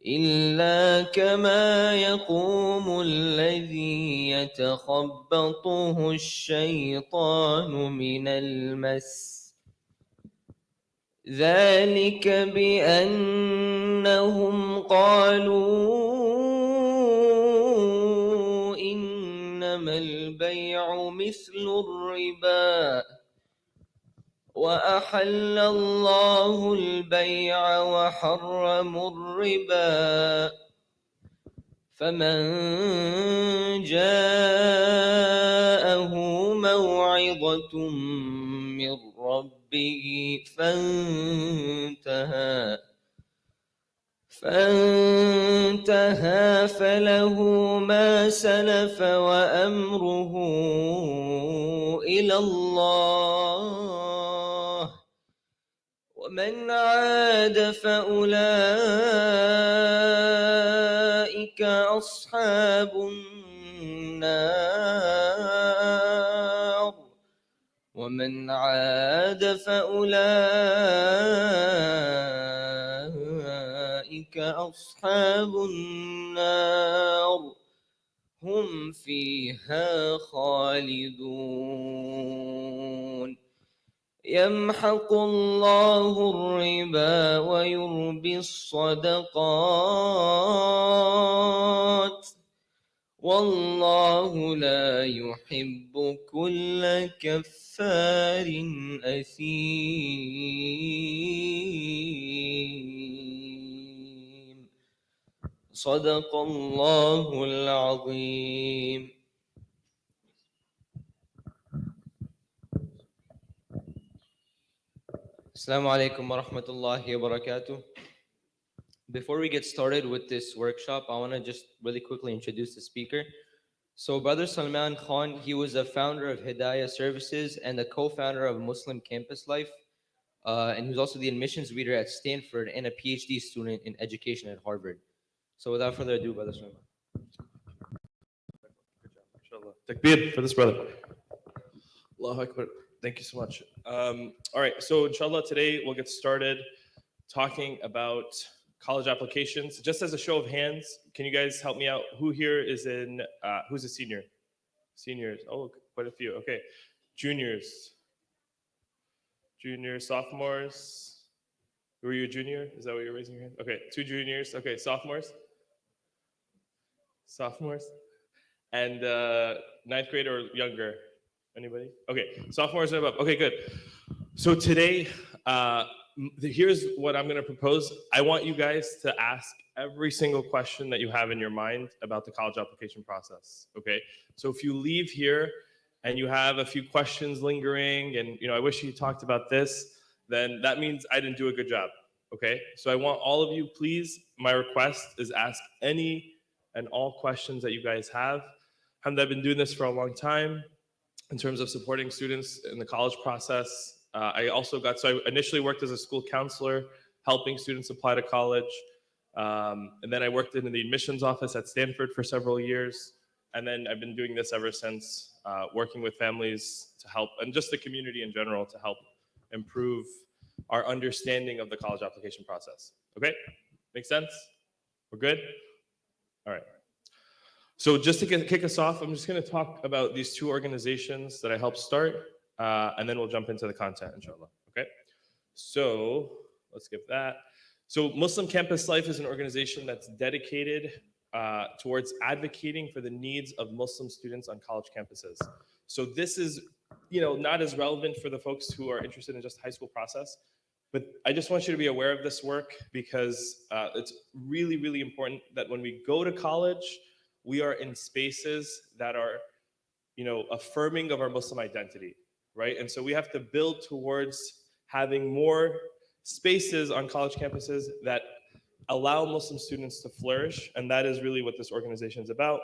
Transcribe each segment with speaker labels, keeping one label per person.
Speaker 1: إلا كما يقوم الذي يتخبطه الشيطان من المس ذلك بأنهم قالوا إنما البيع مثل الربا وأحل الله البيع وحرم الربا فمن جاءه موعظة من ربه فانتهى فله ما سلف وأمره إلى الله ومن عاد فأولئك أصحاب النار ومن عاد فأولئك أصحاب النار هم فيها خالدون يمحق الله الربا ويربي الصدقات والله لا يحب كل كفار أثيم صدق الله العظيم. Assalamu alaikum wa rahmatullahi wa barakatuh. Before we get started with this workshop, I want to just really quickly introduce the speaker. So Brother Salman Khan, he was a founder of Hidayah Services and the co-founder of Muslim Campus Life. And he was also the admissions reader at Stanford and a PhD student in education at Harvard. So without further ado, Brother Salman.
Speaker 2: Good job, inshallah. Takbir for this brother. Allahu Akbar. Thank you so much. All right, so inshallah today we'll get started talking about college applications. Just as a show of hands, can you guys help me out? Who here is in, who's a senior? Seniors, oh, quite a few, okay. Juniors, sophomores. Were you a junior? Is that what you're raising your hand? Okay, 2 juniors, okay, sophomores? And 9th grade or younger? Anybody? Okay, sophomores and above. Okay, good. So today, here's what I'm going to propose. I want you guys to ask every single question that you have in your mind about the college application process. Okay, so if you leave here and you have a few questions lingering, and I wish you talked about this, then that means I didn't do a good job. Okay, so I want all of you, please. My request is ask any and all questions that you guys have. I've been doing this for a long time in terms of supporting students in the college process. I initially worked as a school counselor, helping students apply to college. And then I worked in the admissions office at Stanford for several years. And then I've been doing this ever since, working with families to help, and just the community in general to help improve our understanding of the college application process. Okay, make sense? We're good? All right. So just to kick us off, I'm just going to talk about these 2 organizations that I helped start, and then we'll jump into the content, inshallah. Okay? So let's skip that. So Muslim Campus Life is an organization that's dedicated towards advocating for the needs of Muslim students on college campuses. So this is, not as relevant for the folks who are interested in just high school process, but I just want you to be aware of this work because it's really, really important that when we go to college, we are in spaces that are, affirming of our Muslim identity, right? And so we have to build towards having more spaces on college campuses that allow Muslim students to flourish. And that is really what this organization is about.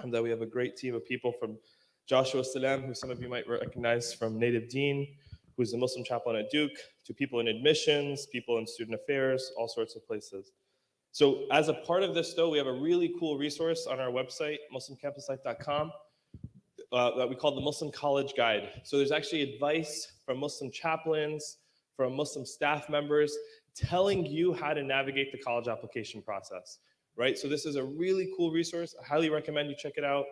Speaker 2: And that we have a great team of people from Joshua Salam, who some of you might recognize from Native Dean, who's a Muslim chaplain at Duke, to people in admissions, people in student affairs, all sorts of places. So as a part of this, though, we have a really cool resource on our website, muslimcampuslife.com, that we call the Muslim College Guide. So there's actually advice from Muslim chaplains, from Muslim staff members, telling you how to navigate the college application process, right? So this is a really cool resource. I highly recommend you check it out.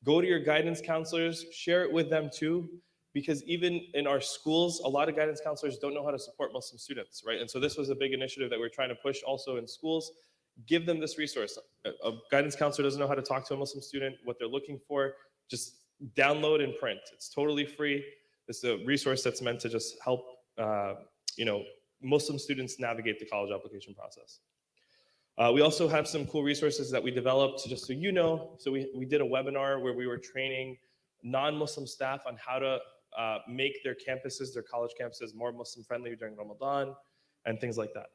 Speaker 2: Go to your guidance counselors, share it with them too, because even in our schools, a lot of guidance counselors don't know how to support Muslim students, right? And so this was a big initiative that we're trying to push also in schools. Give them this resource. A guidance counselor doesn't know how to talk to a Muslim student, what they're looking for, just download and print. It's totally free. It's a resource that's meant to just help Muslim students navigate the college application process. We also have some cool resources that we developed, just so you know. So we did a webinar where we were training non-Muslim staff on how to make their campuses, their college campuses, more Muslim friendly during Ramadan and things like that.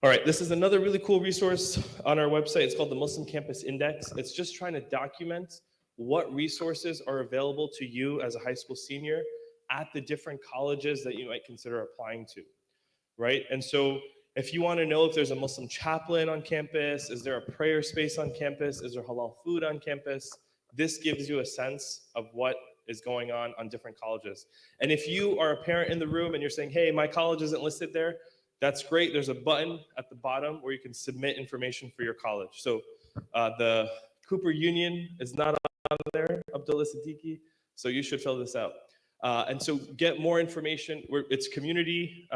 Speaker 2: All right, this is another really cool resource on our website. It's called the Muslim Campus Index. It's just trying to document what resources are available to you as a high school senior at the different colleges that you might consider applying to, right? And so if you want to know if there's a Muslim chaplain on campus, is there a prayer space on campus, is there halal food on campus, this gives you a sense of what is going on different colleges. And if you are a parent in the room and you're saying, hey, my college isn't listed there, that's great. There's a button at the bottom where you can submit information for your college. So the Cooper Union is not on there, Abdullah Siddiqui, so you should fill this out. And so get more information. It's community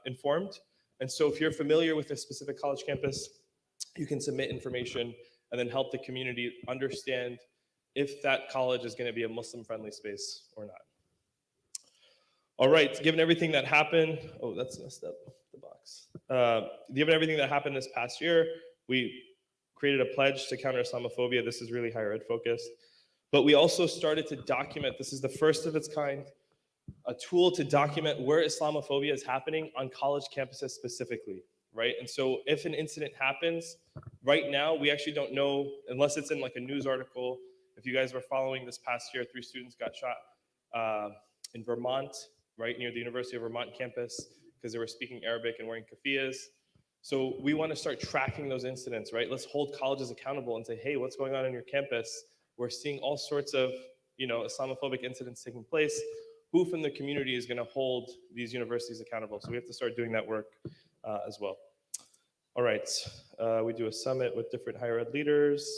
Speaker 2: informed. And so if you're familiar with a specific college campus, you can submit information and then help the community understand if that college is going to be a Muslim-friendly space or not. All right, given everything that happened, oh, that's messed up, the box. Given everything that happened this past year, we created a pledge to counter Islamophobia. This is really higher ed focused. But we also started to document, this is the first of its kind, a tool to document where Islamophobia is happening on college campuses specifically, right? And so if an incident happens, right now, we actually don't know, unless it's in like a news article. If you guys were following this past year, 3 students got shot in Vermont, right near the University of Vermont campus, because they were speaking Arabic and wearing keffiyehs. So we want to start tracking those incidents, right? Let's hold colleges accountable and say, hey, what's going on your campus? We're seeing all sorts of, Islamophobic incidents taking place. Who from the community is going to hold these universities accountable? So we have to start doing that work as well. All right, we do a summit with different higher ed leaders.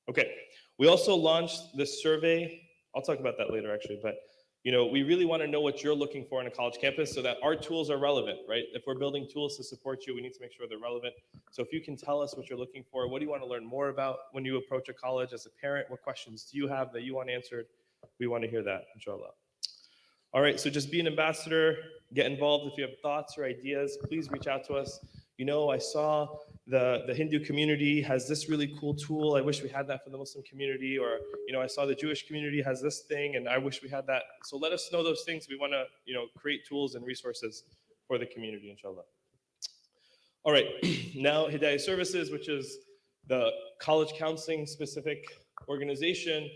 Speaker 2: Okay, we also launched this survey. I'll talk about that later, actually, but we really want to know what you're looking for in a college campus so that our tools are relevant, right? If we're building tools to support you, we need to make sure they're relevant. So if you can tell us what you're looking for, what do you want to learn more about when you approach a college as a parent? What questions do you have that you want answered? We want to hear that, inshallah. All right, so just be an ambassador, get involved. If you have thoughts or ideas, please reach out to us. I saw the Hindu community has this really cool tool. I wish we had that for the Muslim community. Or, I saw the Jewish community has this thing and I wish we had that. So let us know those things. We want to, create tools and resources for the community, inshallah. All right, now Hidayah Services, which is the college counseling specific organization.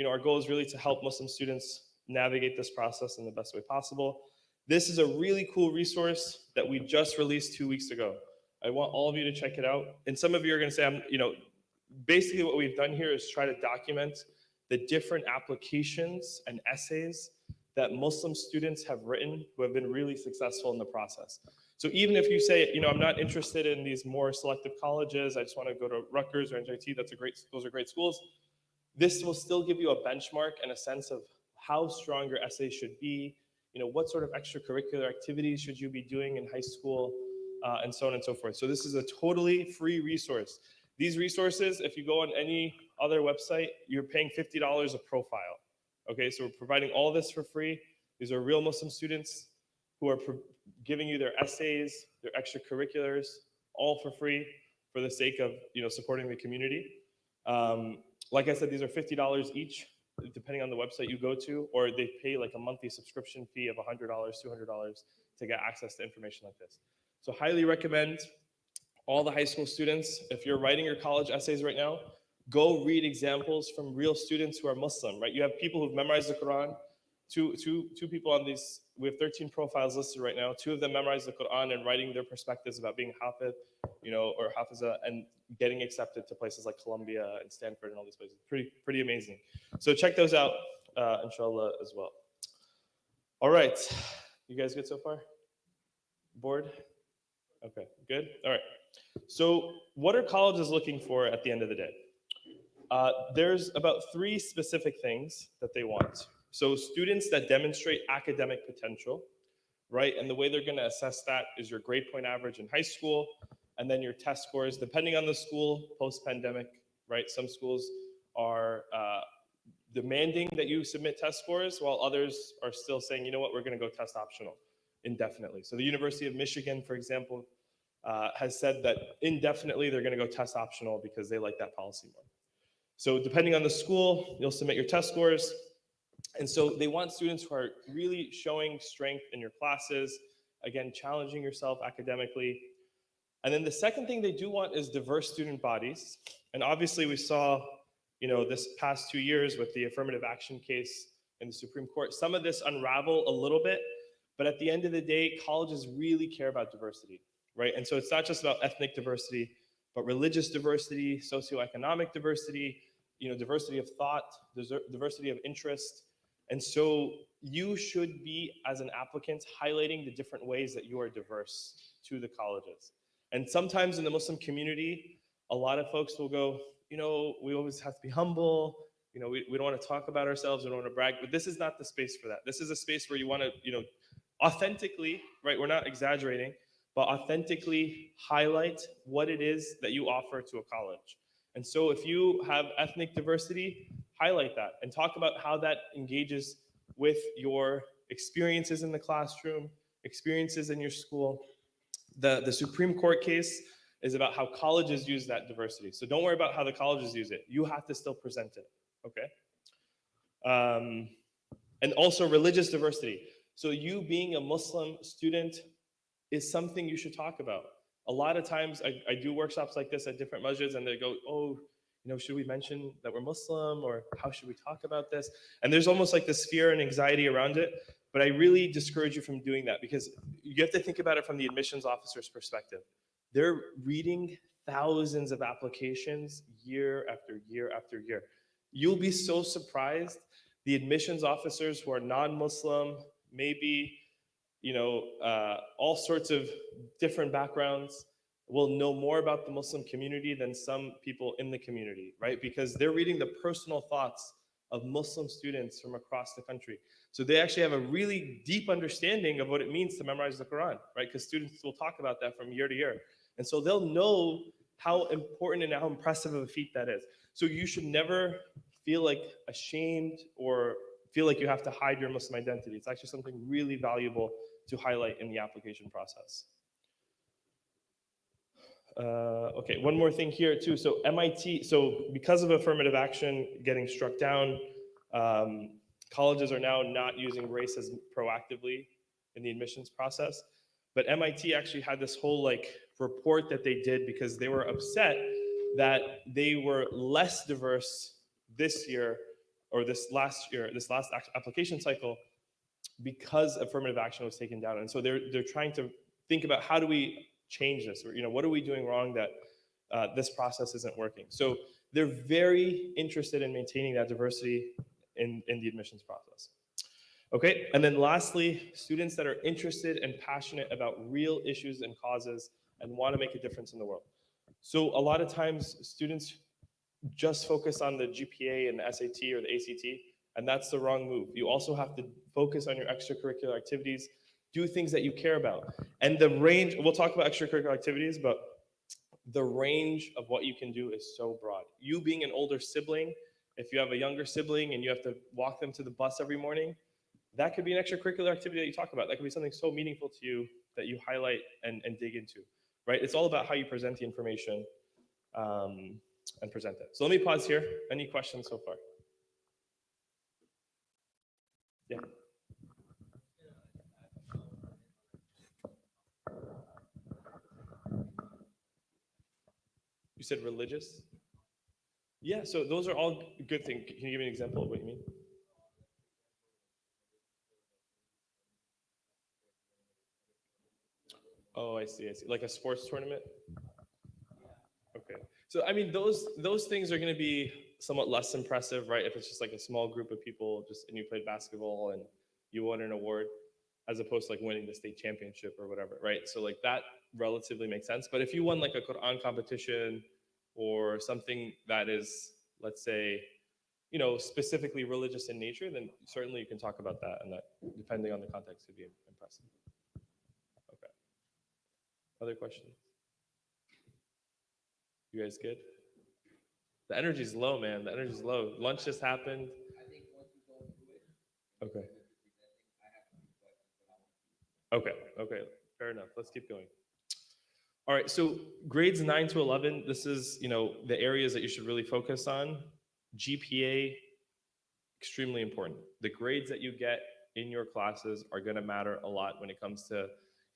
Speaker 2: Our goal is really to help Muslim students navigate this process in the best way possible. This is a really cool resource that we just released 2 weeks ago. I want all of you to check it out. And some of you are going to say, basically what we've done here is try to document the different applications and essays that Muslim students have written who have been really successful in the process. So even if you say, I'm not interested in these more selective colleges, I just want to go to Rutgers or NJT, those are great schools. This will still give you a benchmark and a sense of how strong your essay should be, what sort of extracurricular activities should you be doing in high school, and so on and so forth. So this is a totally free resource. These resources, if you go on any other website, you're paying $50 a profile. Okay, so we're providing all this for free. These are real Muslim students who are giving you their essays, their extracurriculars, all for free for the sake of supporting the community. Like I said, these are $50 each, depending on the website you go to, or they pay like a monthly subscription fee of $100, $200 to get access to information like this. So highly recommend all the high school students, if you're writing your college essays right now, go read examples from real students who are Muslim, right? You have people who've memorized the Quran. Two people on these, we have 13 profiles listed right now. 2 of them memorized the Quran and writing their perspectives about being Hafid, or Hafiza, and getting accepted to places like Columbia and Stanford and all these places. Pretty amazing. So check those out, inshallah, as well. All right, you guys good so far? Bored? Okay, good. All right. So, what are colleges looking for at the end of the day? There's about three specific things that they want. So, students that demonstrate academic potential, right? And the way they're going to assess that is your grade point average in high school, and then your test scores, depending on the school, post pandemic, right? Some schools are demanding that you submit test scores, while others are still saying, you know what, we're going to go test optional indefinitely. So the University of Michigan, for example, has said that indefinitely they're going to go test optional because they like that policy more. So depending on the school, you'll submit your test scores. And so they want students who are really showing strength in your classes, again, challenging yourself academically. And then the second thing they do want is diverse student bodies. And obviously we saw, this past 2 years with the affirmative action case in the Supreme Court, some of this unravel a little bit, but at the end of the day, colleges really care about diversity, right? And so it's not just about ethnic diversity, but religious diversity, socioeconomic diversity, diversity of thought, diversity of interest. And so you should be, as an applicant, highlighting the different ways that you are diverse to the colleges. And sometimes in the Muslim community, a lot of folks will go, we always have to be humble. We don't want to talk about ourselves. We don't want to brag. But this is not the space for that. This is a space where you want to, authentically, right? We're not exaggerating, but authentically highlight what it is that you offer to a college. And so if you have ethnic diversity, highlight that and talk about how that engages with your experiences in the classroom, experiences in your school. The Supreme Court case is about how colleges use that diversity. So don't worry about how the colleges use it. You have to still present it, okay? And also religious diversity. So you being a Muslim student is something you should talk about. A lot of times I do workshops like this at different masjids and they go, oh, should we mention that we're Muslim, or how should we talk about this? And there's almost like this fear and anxiety around it. But I really discourage you from doing that, because you have to think about it from the admissions officer's perspective. They're reading thousands of applications year after year after year. You'll be so surprised. The admissions officers who are non-Muslim, maybe, all sorts of different backgrounds, will know more about the Muslim community than some people in the community, right? Because they're reading the personal thoughts of Muslim students from across the country. So they actually have a really deep understanding of what it means to memorize the Quran, right? Because students will talk about that from year to year. And so they'll know how important and how impressive of a feat that is. So you should never feel like ashamed or feel like you have to hide your Muslim identity. It's actually something really valuable to highlight in the application process. Okay, one more thing here too. So MIT, because of affirmative action getting struck down, colleges are now not using race as proactively in the admissions process. But MIT actually had this whole report that they did because they were upset that they were less diverse this year, or this last application cycle, because affirmative action was taken down. And so they're trying to think about, how do we change this, or what are we doing wrong that this process isn't working? So they're very interested in maintaining that diversity in the admissions process. Okay, and then lastly, students that are interested and passionate about real issues and causes and want to make a difference in the world. So a lot of times students just focus on the GPA and the SAT or the ACT, and that's the wrong move. You also have to focus on your extracurricular activities, do things that you care about. And the range, we'll talk about extracurricular activities, but the range of what you can do is so broad. You being an older sibling, if you have a younger sibling and you have to walk them to the bus every morning, that could be an extracurricular activity that you talk about. That could be something so meaningful to you that you highlight and dig into, right? It's all about how you present the information and present it. So let me pause here. Any questions so far? Yeah. You said religious? Yeah, so those are all good things. Can you give me an example of what you mean? Oh, I see. Like a sports tournament? Okay. So I mean, those things are going to be somewhat less impressive, right? If it's just like a small group of people, and you played basketball and you won an award, as opposed to winning the state championship or whatever, right? So that relatively make sense. But if you won like a Quran competition or something that is, let's say, specifically religious in nature, then certainly you can talk about that, and that, depending on the context, could be impressive. Okay. Other questions? You guys good? The energy's low, man. The energy's low. Lunch just happened. Okay. Okay. Okay. Fair enough. Let's keep going. All right. So grades 9 to 11. This is the areas that you should really focus on. GPA, extremely important. The grades that you get in your classes are going to matter a lot when it comes to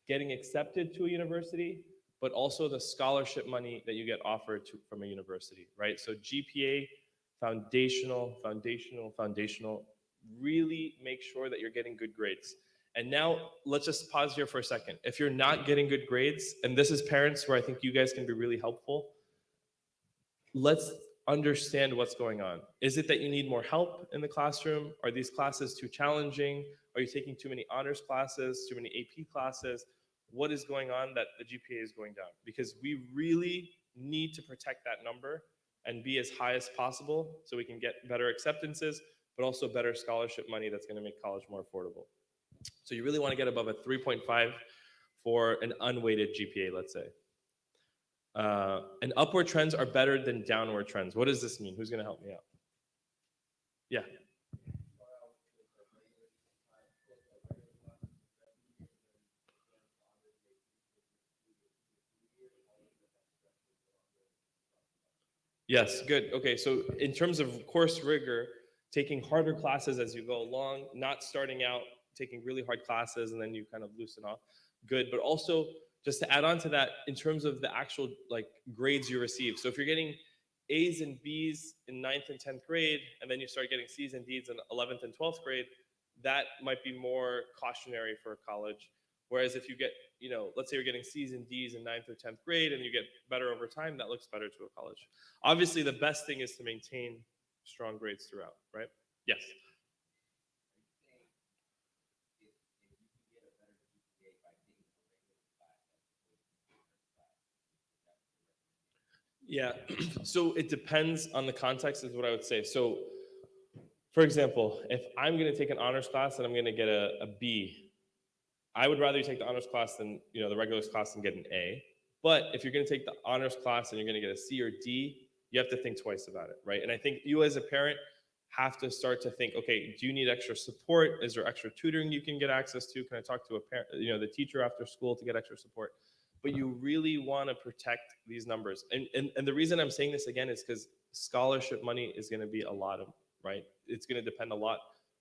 Speaker 2: getting accepted to a university, but also the scholarship money that you get offered from a university, right? So GPA, foundational. Really make sure that you're getting good grades. And now let's just pause here for a second. If you're not getting good grades, and this is parents where I think you guys can be really helpful, let's understand what's going on. Is it that you need more help in the classroom? Are these classes too challenging? Are you taking too many honors classes, too many AP classes? What is going on that the GPA is going down? Because we really need to protect that number and be as high as possible so we can get better acceptances, but also better scholarship money that's going to make college more affordable. So you really want to get above a 3.5 for an unweighted GPA, let's say. And upward trends are better than downward trends. What does this mean? Who's going to help me out? Yeah. Yes, good. Okay, so in terms of course rigor, taking harder classes as you go along, not starting out taking really hard classes and then you kind of loosen off, good. But also, just to add on to that, in terms of the actual grades you receive. So if you're getting A's and B's in 9th and 10th grade, and then you start getting C's and D's in 11th and 12th grade, that might be more cautionary for college. Whereas if you get, let's say you're getting C's and D's in 9th or 10th grade and you get better over time, that looks better to a college. Obviously, the best thing is to maintain strong grades throughout, right? Yes. Yeah, so it depends on the context is what I would say. So for example, if I'm going to take an honors class and I'm going to get a B, I would rather you take the honors class than the regular class and get an A. But if you're going to take the honors class and you're going to get a C or D, you have to think twice about it, right? And I think you as a parent have to start to think, okay, do you need extra support? Is there extra tutoring you can get access to? Can I talk to a parent, the teacher after school to get extra support? But you really want to protect these numbers. And the reason I'm saying this again is because scholarship money is going to be a lot of, right? It's going to depend a lot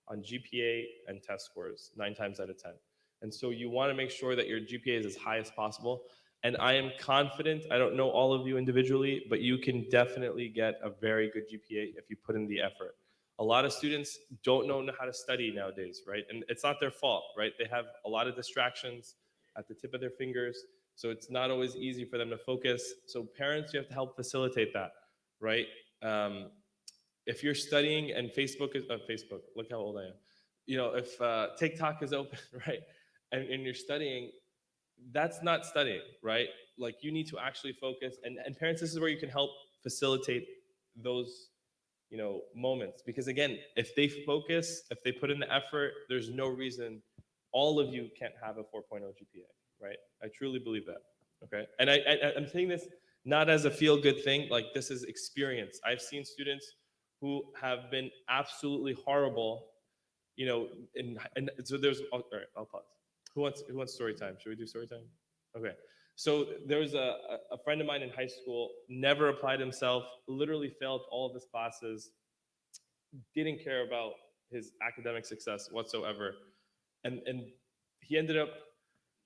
Speaker 2: on GPA and test scores, 9 times out of 10. And so you want to make sure that your GPA is as high as possible. And I am confident, I don't know all of you individually, but you can definitely get a very good GPA if you put in the effort. A lot of students don't know how to study nowadays, right? And it's not their fault, right? They have a lot of distractions at the tip of their fingers. So it's not always easy for them to focus. So parents, you have to help facilitate that, right? If you're studying and Facebook, look how old I am. If TikTok is open, right? And you're studying, that's not studying, right? Like you need to actually focus. And parents, this is where you can help facilitate those, moments. Because again, if they focus, if they put in the effort, there's no reason all of you can't have a 4.0 GPA. Right? I truly believe that. Okay. And I'm saying this not as a feel-good thing. Like this is experience. I've seen students who have been absolutely horrible. And so there's. All right, I'll pause. Who wants story time? Should we do story time? Okay. So there was a friend of mine in high school. Never applied himself. Literally failed all of his classes. Didn't care about his academic success whatsoever. And he ended up.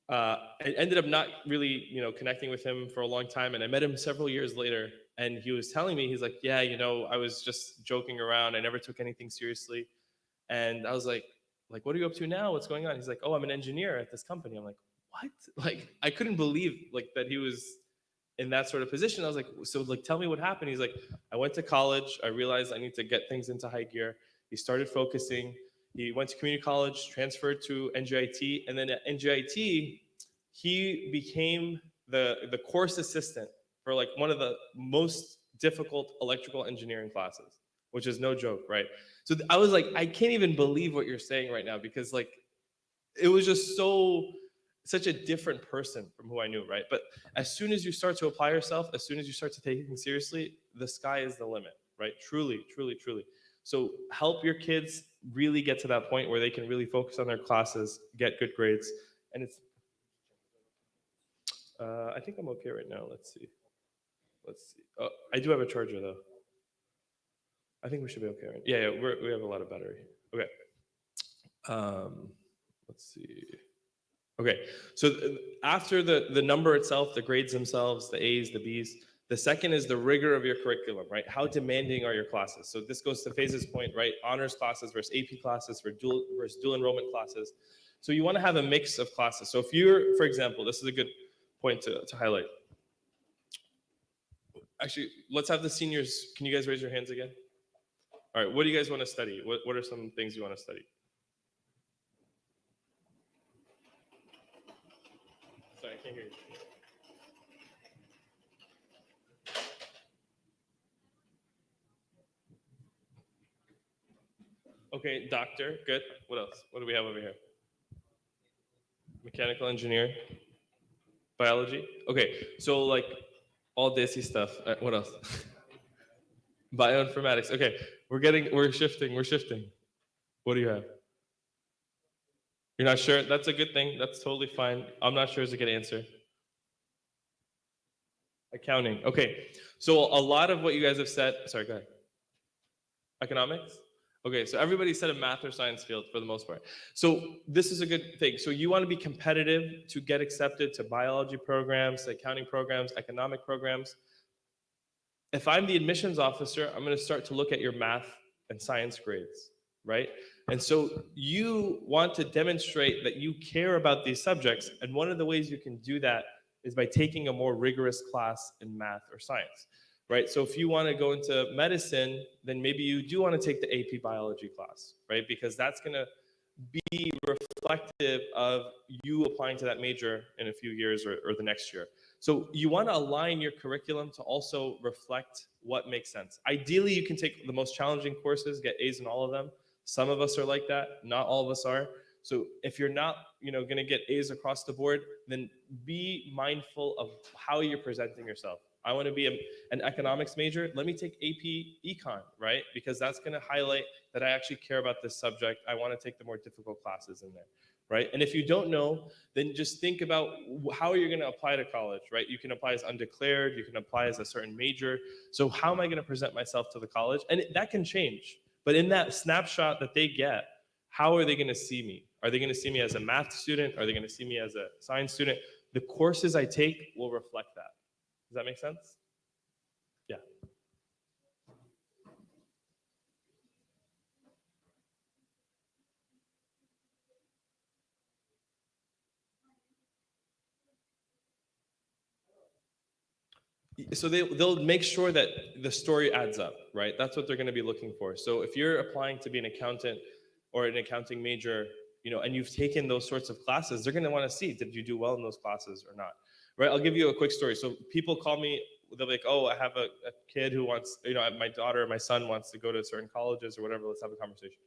Speaker 2: I ended up not really, connecting with him for a long time. And I met him several years later. And he was telling me, he's like, yeah, I was just joking around. I never took anything seriously. And I was like, what are you up to now? What's going on? He's like, oh, I'm an engineer at this company. I'm like, what? Like, I couldn't believe that he was in that sort of position. I was like, so tell me what happened. He's like, I went to college. I realized I need to get things into high gear. He started focusing. He went to community college, transferred to NJIT, and then at NJIT, he became the course assistant for like one of the most difficult electrical engineering classes, which is no joke, right? So I was like, I can't even believe what you're saying right now, because like it was just such a different person from who I knew, right? But as soon as you start to apply yourself, as soon as you start to take things seriously, the sky is the limit, right? Truly, truly, truly. So help your kids really get to that point where they can really focus on their classes, get good grades, and it's. I think I'm okay right now. Let's see. Let's see. Oh, I do have a charger though. I think we should be okay. Right? Yeah, we have a lot of battery. Okay. Let's see. Okay, so after the number itself, the grades themselves, the A's, the B's, the second is the rigor of your curriculum, right? How demanding are your classes? So this goes to Faiz's point, right? Honors classes versus AP classes versus dual enrollment classes. So you want to have a mix of classes. So if you're, for example, this is a good point to highlight. Actually, let's have the seniors. Can you guys raise your hands again? All right, what do you guys want to study? What are some things you want to study? Sorry, I can't hear you. Okay, doctor, good. What else? What do we have over here? Mechanical engineer, biology. Okay, so like all desi stuff. What else? Bioinformatics. Okay, we're shifting. What do you have? You're not sure? That's a good thing. That's totally fine. I'm not sure is a good answer. Accounting. Okay, so a lot of what you guys have said. Sorry, go ahead. Economics. Okay, so everybody said a math or science field for the most part. So this is a good thing. So you want to be competitive to get accepted to biology programs, accounting programs, economic programs. If I'm the admissions officer, I'm going to start to look at your math and science grades, right? And so you want to demonstrate that you care about these subjects. And one of the ways you can do that is by taking a more rigorous class in math or science, right? So if you want to go into medicine, then maybe you do want to take the AP biology class, right? Because that's going to be reflective of you applying to that major in a few years or the next year. So you want to align your curriculum to also reflect what makes sense. Ideally, you can take the most challenging courses, get A's in all of them. Some of us are like that, not all of us are. So if you're not, going to get A's across the board, then be mindful of how you're presenting yourself. I want to be an economics major. Let me take AP Econ, right? Because that's going to highlight that I actually care about this subject. I want to take the more difficult classes in there, right? And if you don't know, then just think about how you're going to apply to college, right? You can apply as undeclared. You can apply as a certain major. So how am I going to present myself to the college? And that can change. But in that snapshot that they get, how are they going to see me? Are they going to see me as a math student? Are they going to see me as a science student? The courses I take will reflect that. Does that make sense? Yeah. So they'll make sure that the story adds up, right? That's what they're going to be looking for. So if you're applying to be an accountant or an accounting major, and you've taken those sorts of classes, they're going to want to see, did you do well in those classes or not, right? I'll give you a quick story. So people call me, they'll be like, oh, I have a kid who wants, my daughter or my son wants to go to certain colleges or whatever. Let's have a conversation.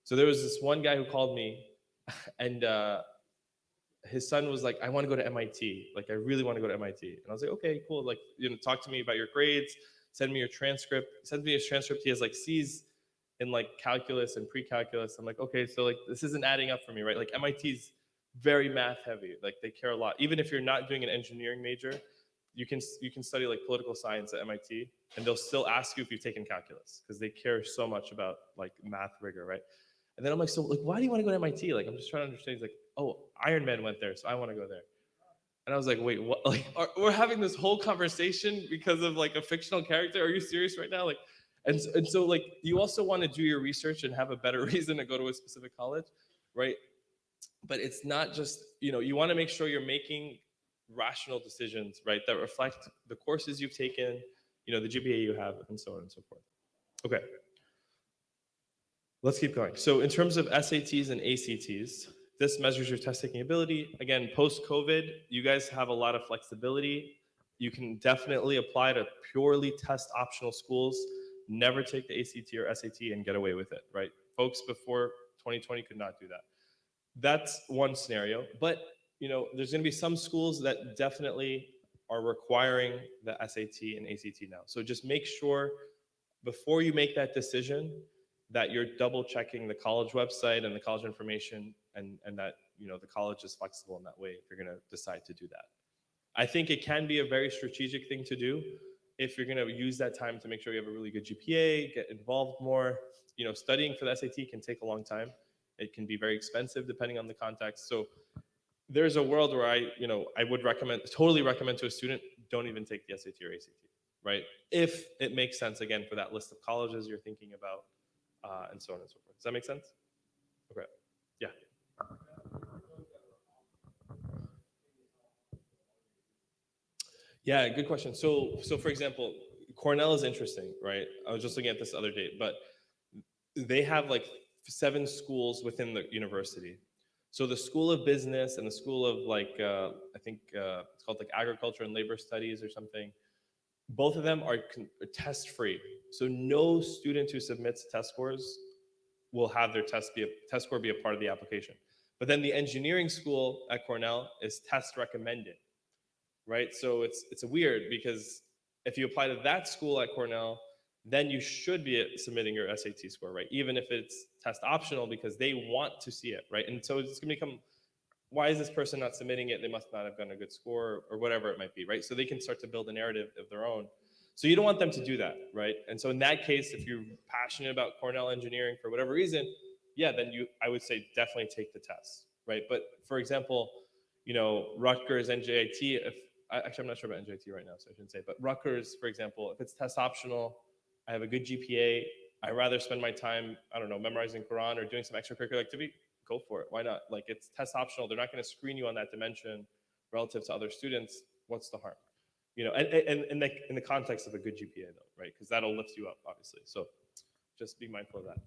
Speaker 2: So there was this one guy who called me and his son was like, I want to go to MIT. Like, I really want to go to MIT. And I was like, okay, cool. Like, talk to me about your grades. Send me your transcript. Send me his transcript. He has like C's in like calculus and pre-calculus. I'm like, okay, so like this isn't adding up for me, right? Like MIT's very math heavy. Like they care a lot. Even if you're not doing an engineering major, you can study like political science at MIT, and they'll still ask you if you've taken calculus because they care so much about like math rigor, right? And then I'm like, so like, why do you want to go to MIT? Like, I'm just trying to understand. He's like, oh, Iron Man went there, so I want to go there. And I was like, wait, what? Like, we're having this whole conversation because of like a fictional character? Are you serious right now? Like, and so like, you also want to do your research and have a better reason to go to a specific college, right? But it's not just, you want to make sure you're making rational decisions, right, that reflect the courses you've taken, the GPA you have, and so on and so forth. Okay. Let's keep going. So in terms of SATs and ACTs, This measures your test taking ability. Again, post-COVID, you guys have a lot of flexibility. You can definitely apply to purely test optional schools. Never take the ACT or SAT and get away with it, right? Folks before 2020 could not do that. That's one scenario. But there's going to be some schools that definitely are requiring the SAT and ACT now. So just make sure before you make that decision that you're double checking the college website and the college information, and that the college is flexible in that way if you're going to decide to do that. I think it can be a very strategic thing to do if you're going to use that time to make sure you have a really good GPA, get involved more. Studying for the SAT can take a long time. It can be very expensive depending on the context. So there's a world where I would totally recommend to a student, don't even take the SAT or ACT, right? If it makes sense, again, for that list of colleges you're thinking about, and so on and so forth. Does that make sense? Okay. Yeah. Yeah, good question. So for example, Cornell is interesting, right? I was just looking at this other day, but they have like 7 schools within the university. So the School of Business and the School of I think it's called like Agriculture and Labor Studies or something. Both of them are test free. So no student who submits test scores will have their test score be a part of the application. But then the engineering school at Cornell is test recommended, right? So it's weird because if you apply to that school at Cornell, then you should be submitting your SAT score, right? Even if it's test optional, because they want to see it, right? And so it's gonna become, why is this person not submitting it? They must not have gotten a good score, or whatever it might be, right? So they can start to build a narrative of their own. So you don't want them to do that, right? And so in that case, if you're passionate about Cornell engineering for whatever reason, yeah, then I would say definitely take the test, right? But for example, Rutgers, NJIT, actually I'm not sure about NJIT right now, so I shouldn't say, but Rutgers, for example, if it's test optional, I have a good GPA, I'd rather spend my time, I don't know, memorizing Quran or doing some extracurricular activity, go for it. Why not? Like, it's test optional. They're not going to screen you on that dimension relative to other students. What's the harm? And in the context of a good GPA though, right? Because that'll lift you up, obviously. So just be mindful of that.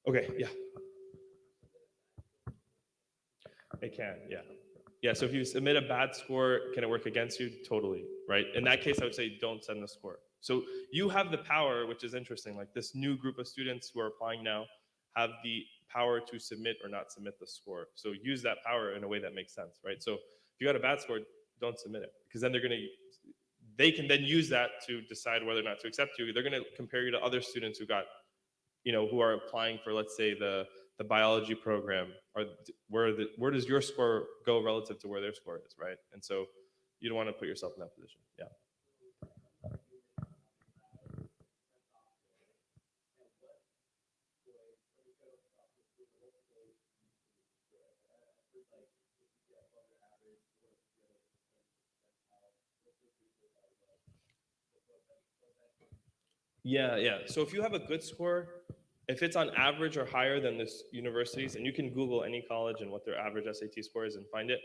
Speaker 2: Okay, yeah. It can, yeah. Yeah, so if you submit a bad score, can it work against you? Totally, right? In that case, I would say don't send the score. So you have the power, which is interesting, like this new group of students who are applying now have the power to submit or not submit the score. So use that power in a way that makes sense, right? So if you got a bad score, don't submit it, because then they can then use that to decide whether or not to accept you. They're gonna compare you to other students who got, who are applying for, let's say, the biology program, or where does your score go relative to where their score is, right? And so you don't want to put yourself in that position. Yeah. Yeah. So if you have a good score, if it's on average or higher than this universities, and you can Google any college and what their average SAT score is and find it,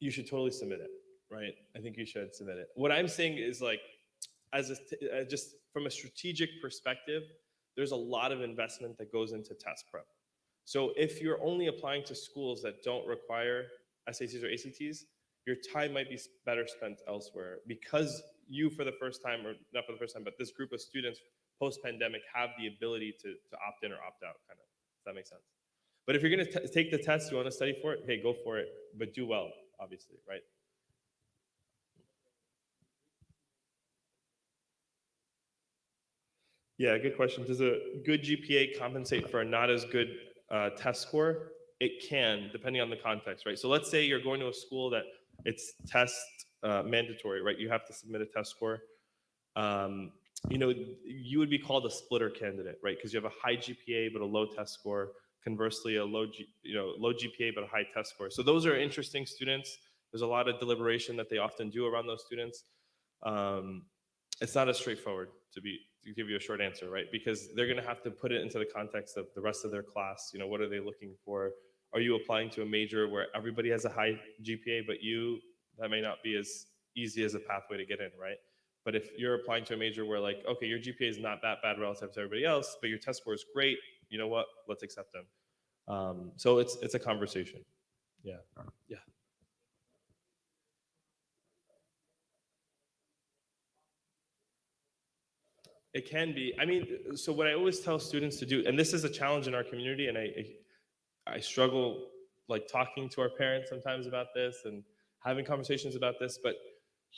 Speaker 2: you should totally submit it, right? I think you should submit it. What I'm saying is, like, just from a strategic perspective, there's a lot of investment that goes into test prep. So if you're only applying to schools that don't require SATs or ACTs, your time might be better spent elsewhere, because you, for the first time, or not for the first time, but this group of students post-pandemic have the ability to opt in or opt out, kind of. Does that make sense? But if you're going to take the test, you want to study for it, hey, go for it, but do well, obviously, right? Yeah, good question. Does a good GPA compensate for a not as good test score? It can, depending on the context, right? So let's say you're going to a school that it's test mandatory, right? You have to submit a test score. You would be called a splitter candidate, right? Because you have a high GPA but a low test score. Conversely, a low GPA but a high test score. So those are interesting students. There's a lot of deliberation that they often do around those students. It's not as straightforward to give you a short answer, right? Because they're going to have to put it into the context of the rest of their class. What are they looking for? Are you applying to a major where everybody has a high GPA, but that may not be as easy as a pathway to get in, right? But if you're applying to a major where, like, okay, your GPA is not that bad relative to everybody else, but your test score is great, you know what? Let's accept them. So it's a conversation. Yeah. Yeah. It can be. I mean, so what I always tell students to do, and this is a challenge in our community, and I struggle like talking to our parents sometimes about this and having conversations about this, but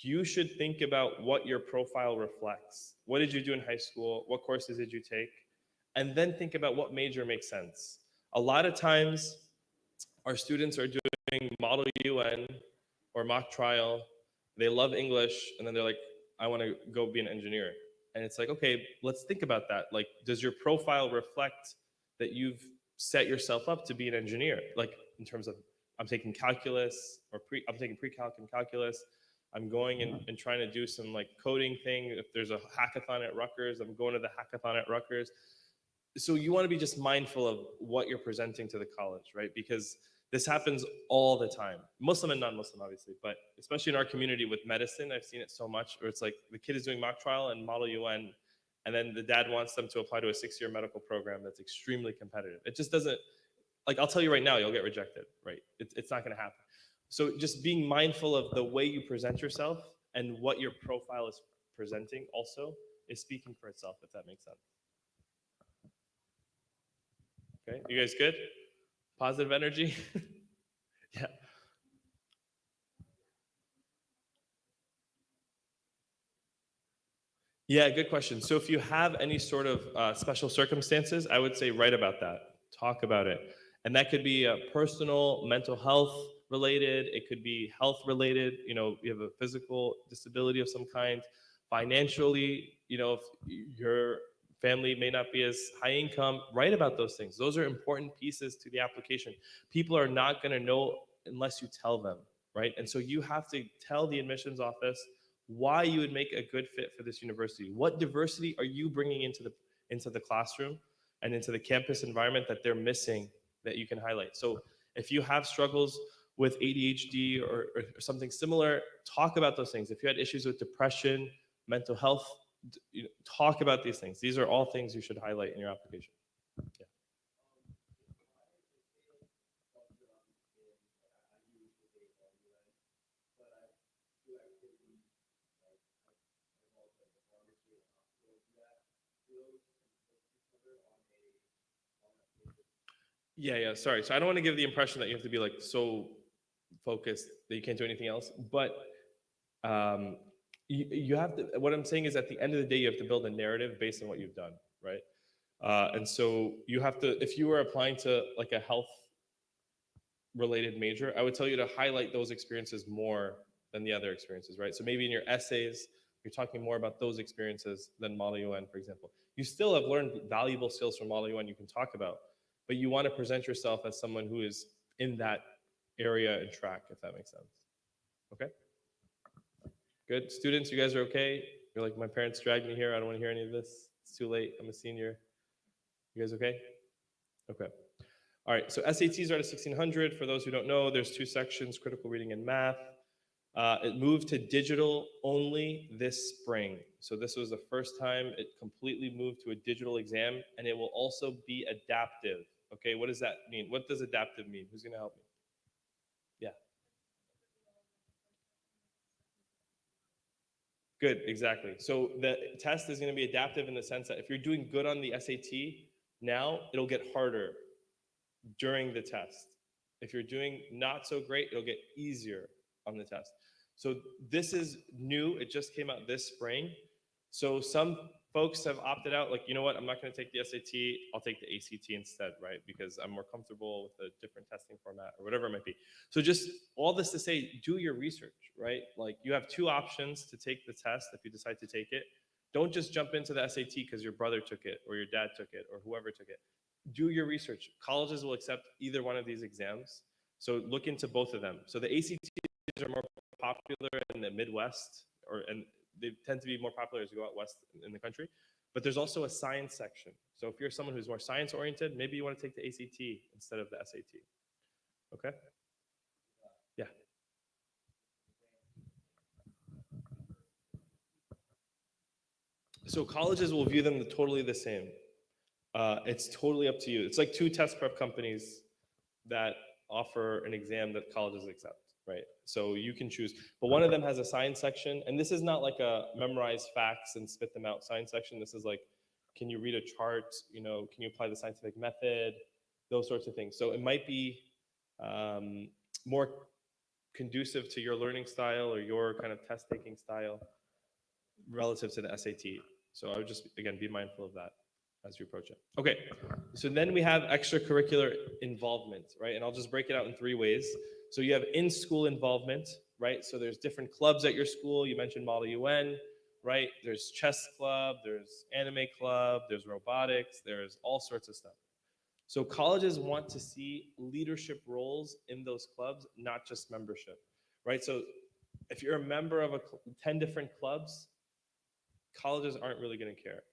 Speaker 2: you should think about what your profile reflects. What did you do in high school? What courses did you take? And then think about what major makes sense. A lot of times, our students are doing Model UN or mock trial. They love English, and then they're like, I want to go be an engineer. And it's like, okay, let's think about that. Like, does your profile reflect that you've set yourself up to be an engineer? Like, in terms of, I'm taking calculus, or I'm taking pre-calc and calculus. I'm going and trying to do some like coding thing. If there's a hackathon at Rutgers, I'm going to the hackathon at Rutgers. So you want to be just mindful of what you're presenting to the college, right? Because this happens all the time, Muslim and non-Muslim, obviously, but especially in our community with medicine, I've seen it so much, where it's like the kid is doing mock trial and Model UN, and then the dad wants them to apply to a 6-year medical program that's extremely competitive. It just doesn't, like, I'll tell you right now, you'll get rejected, right? It's not going to happen. So just being mindful of the way you present yourself and what your profile is presenting also is speaking for itself, if that makes sense. Okay, you guys good? Positive energy? Yeah. Yeah, good question. So if you have any sort of special circumstances, I would say write about that, talk about it. And that could be personal, mental health related. It could be health related. You know, you have a physical disability of some kind. Financially, you know, if your family may not be as high income, write about those things. Those are important pieces to the application. People are not going to know unless you tell them, right? And so you have to tell the admissions office why you would make a good fit for this university. What diversity are you bringing into the classroom and into the campus environment that they're missing that you can highlight? So if you have struggles with ADHD or something similar, talk about those things. If you had issues with depression, mental health, talk about these things. These are all things you should highlight in your application. Yeah. Yeah. Sorry. So I don't want to give the impression that you have to be like so focused that you can't do anything else. But you have to. What I'm saying is, at the end of the day, you have to build a narrative based on what you've done, right? And so you have to. If you were applying to like a health related major, I would tell you to highlight those experiences more than the other experiences, right? So maybe in your essays, you're talking more about those experiences than Model UN, for example. You still have learned valuable skills from Model UN you can talk about, but you want to present yourself as someone who is in that area and track, if that makes sense. Okay? Good. Students, you guys are okay? You're like, my parents dragged me here. I don't want to hear any of this. It's too late. I'm a senior. You guys okay? Okay. All right, so SATs are at a 1600. For those who don't know, there's 2 sections, critical reading and math. It moved to digital only this spring. So this was the first time it completely moved to a digital exam, and it will also be adaptive. Okay, what does that mean? What does adaptive mean? Who's gonna help me? Yeah. Good, exactly. So the test is gonna be adaptive in the sense that if you're doing good on the SAT, now it'll get harder during the test. If you're doing not so great, it'll get easier on the test. So this is new. It just came out this spring. So some folks have opted out, like, you know what, I'm not going to take the SAT, I'll take the ACT instead, right? Because I'm more comfortable with a different testing format or whatever it might be. So just all this to say, do your research, right? Like, you have 2 options to take the test if you decide to take it. Don't just jump into the SAT because your brother took it or your dad took it or whoever took it. Do your research. Colleges will accept either one of these exams. So look into both of them. So the ACTs are more popular in the Midwest, and they tend to be more popular as you go out west in the country. But there's also a science section. So if you're someone who's more science oriented, maybe you want to take the ACT instead of the SAT. Okay? Yeah. So colleges will view them totally the same. It's totally up to you. It's like two test prep companies that offer an exam that colleges accept, right? So you can choose. But one of them has a science section, and this is not like a memorize facts and spit them out science section. This is like, can you read a chart? Can you apply the scientific method? Those sorts of things. So it might be more conducive to your learning style or your kind of test taking style relative to the SAT. So I would just, again, be mindful of that as you approach it. Okay, so then we have extracurricular involvement, right? And I'll just break it out in three ways. So you have in-school involvement, right? So there's different clubs at your school. You mentioned Model UN, right? There's chess club, there's anime club, there's robotics, there's all sorts of stuff. So colleges want to see leadership roles in those clubs, not just membership, right? So if you're a member of 10 different clubs, colleges aren't really going to care.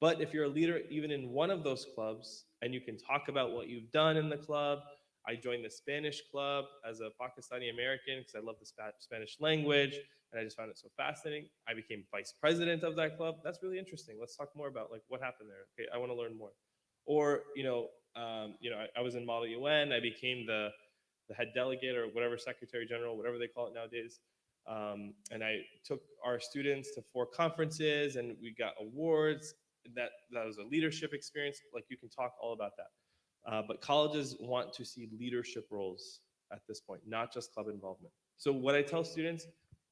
Speaker 2: But if you're a leader even in one of those clubs and you can talk about what you've done in the club, I joined the Spanish club as a Pakistani American because I love the Spanish language and I just found it so fascinating. I became vice president of that club. That's really interesting. Let's talk more about like what happened there. Okay, I want to learn more. Or I was in Model UN. I became the head delegate or whatever, secretary general, whatever they call it nowadays. And I took our students to 4 conferences and we got awards. That was a leadership experience. Like you can talk all about that. But colleges want to see leadership roles at this point, not just club involvement. So what I tell students,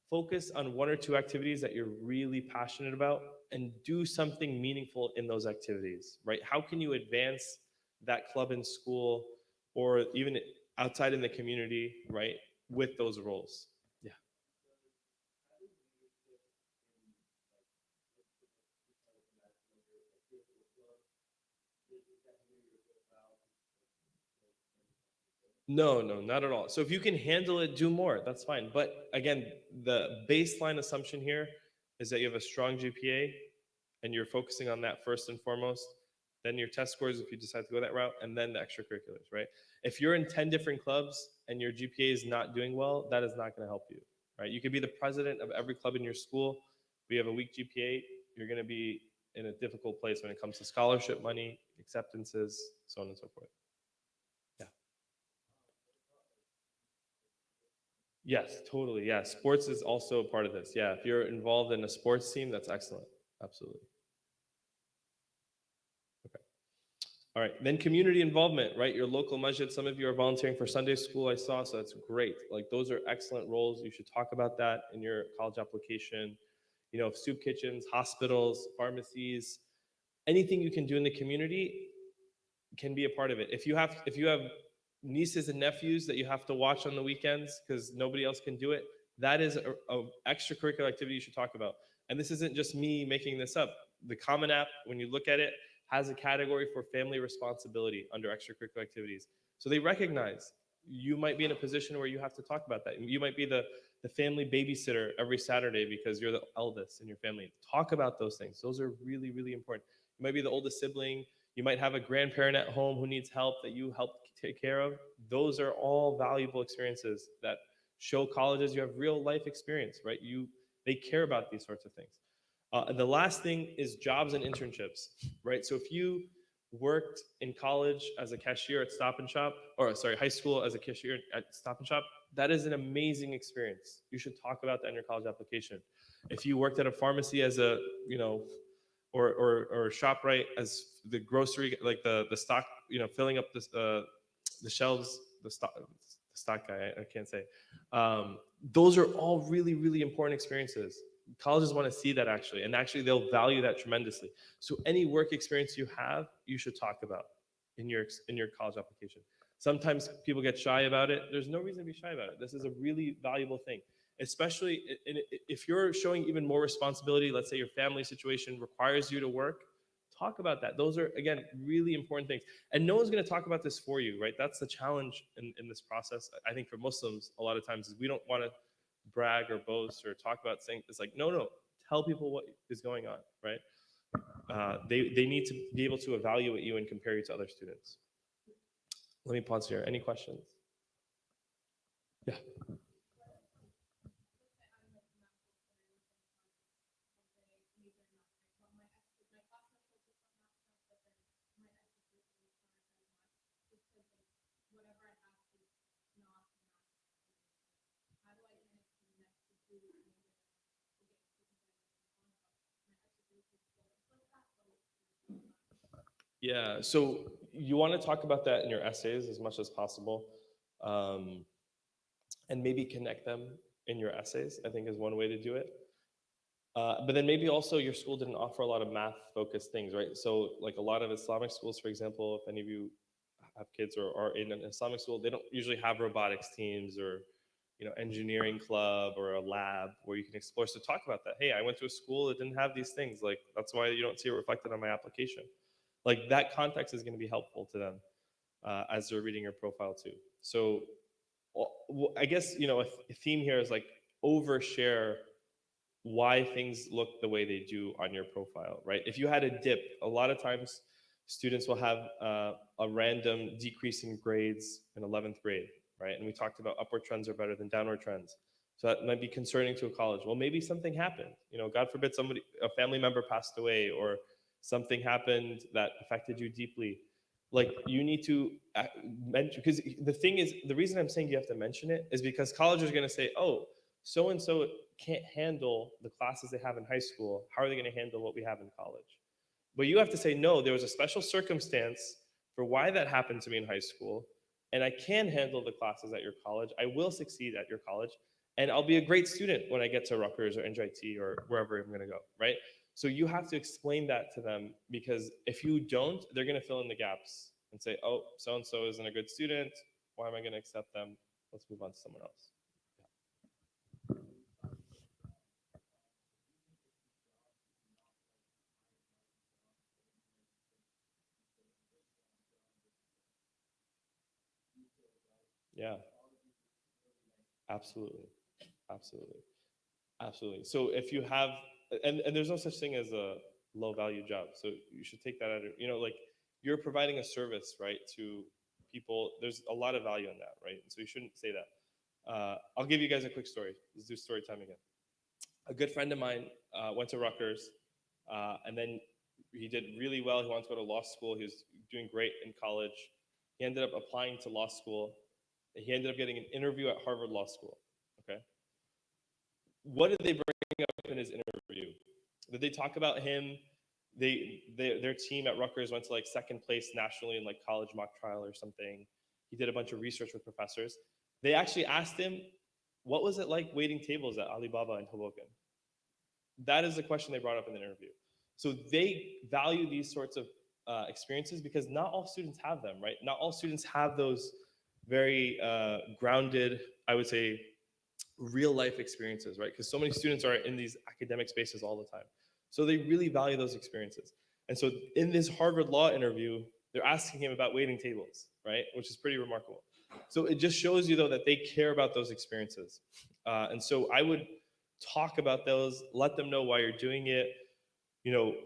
Speaker 2: focus on 1 or 2 activities that you're really passionate about and do something meaningful in those activities, right? How can you advance that club in school or even outside in the community, right, with those roles? Yeah. No, no, not at all. So if you can handle it, do more. That's fine. But again, the baseline assumption here is that you have a strong GPA and you're focusing on that first and foremost. Then your test scores, if you decide to go that route, and then the extracurriculars, right? If you're in 10 different clubs and your GPA is not doing well, that is not going to help you, right? You could be the president of every club in your school. But you have a weak GPA, you're going to be in a difficult place when it comes to scholarship money, acceptances, so on and so forth. Yeah. Yes, totally. Yeah. Sports is also a part of this. Yeah. If you're involved in a sports team, that's excellent. Absolutely. Okay. All right. Then community involvement, right? Your local masjid. Some of you are volunteering for Sunday school, I saw, so that's great. Like those are excellent roles. You should talk about that in your college application. Soup kitchens, hospitals, pharmacies, anything you can do in the community can be a part of it. If you have nieces and nephews that you have to watch on the weekends because nobody else can do it, that is a extracurricular activity you should talk about. And this isn't just me making this up. The Common App, when you look at it, has a category for family responsibility under extracurricular activities. So they recognize you might be in a position where you have to talk about that. You might be the family babysitter every Saturday because you're the eldest in your family. Talk about those things. Those are really, really important. You might be the oldest sibling. You might have a grandparent at home who needs help that you help take care of. Those are all valuable experiences that show colleges you have real life experience, right? They care about these sorts of things. The last thing is jobs and internships, right? So if you worked in college as a cashier at Stop and Shop, or sorry, high school as a cashier at Stop and Shop, that is an amazing experience. You should talk about that in your college application. If you worked at a pharmacy as a, or ShopRite as the grocery, like the stock, filling up the shelves, the stock guy, I can't say. Those are all really, really important experiences. Colleges want to see that actually, and actually they'll value that tremendously. So any work experience you have, you should talk about in your college application. Sometimes people get shy about it. There's no reason to be shy about it. This is a really valuable thing, especially if you're showing even more responsibility. Let's say your family situation requires you to work. Talk about that. Those are, again, really important things. And no one's going to talk about this for you, right? That's the challenge in this process. I think for Muslims, a lot of times is we don't want to brag or boast or talk about things. It's like, no, tell people what is going on, right? They need to be able to evaluate you and compare you to other students. Let me pause here. Any questions? Yeah. Yeah, so you want to talk about that in your essays as much as possible, um, and maybe connect them in your essays, I think is one way to do it. But then maybe also your school didn't offer a lot of math focused things, right? So like a lot of Islamic schools, for example, if any of you have kids or are in an Islamic school, they don't usually have robotics teams or engineering club or a lab where you can explore. So talk about that. Hey, I went to a school that didn't have these things. Like that's why you don't see it reflected on my application. Like that context is going to be helpful to them as they're reading your profile too. So I guess a theme here is like overshare why things look the way they do on your profile, right? If you had a dip, a lot of times students will have a random decrease in grades in 11th grade, right? And we talked about upward trends are better than downward trends. So that might be concerning to a college. Well, maybe something happened. God forbid a family member passed away, or something happened that affected you deeply. Like you need to mention, because the thing is, the reason I'm saying you have to mention it is because colleges are going to say, oh, so and so can't handle the classes they have in high school. How are they going to handle what we have in college? But you have to say, no, there was a special circumstance for why that happened to me in high school, and I can handle the classes at your college. I will succeed at your college, and I'll be a great student when I get to Rutgers or NJIT or wherever I'm going to go, right? So you have to explain that to them, because if you don't, they're going to fill in the gaps and say, oh, so and so isn't a good student. Why am I going to accept them? Let's move on to someone else. Yeah, absolutely. Absolutely. Absolutely. So if you have, and there's no such thing as a low value job. So you should take that out of, like you're providing a service, right, to people. There's a lot of value in that, right? So you shouldn't say that. I'll give you guys a quick story. Let's do story time again. A good friend of mine went to Rutgers, and then he did really well. He wanted to go to law school. He was doing great in college. He ended up applying to law school. He ended up getting an interview at Harvard Law School. Okay. What did they bring up in his interview? Did they talk about him? Their team at Rutgers went to like second place nationally in like college mock trial or something. He did a bunch of research with professors. They actually asked him, what was it like waiting tables at Alibaba in Hoboken? That is the question they brought up in the interview. So they value these sorts of experiences because not all students have them, right? Not all students have those very grounded, I would say, real life experiences, right? Because so many students are in these academic spaces all the time. So they really value those experiences. And so in this Harvard Law interview, they're asking him about waiting tables, right? Which is pretty remarkable. So it just shows you, though, that they care about those experiences. And so I would talk about those, let them know why you're doing it.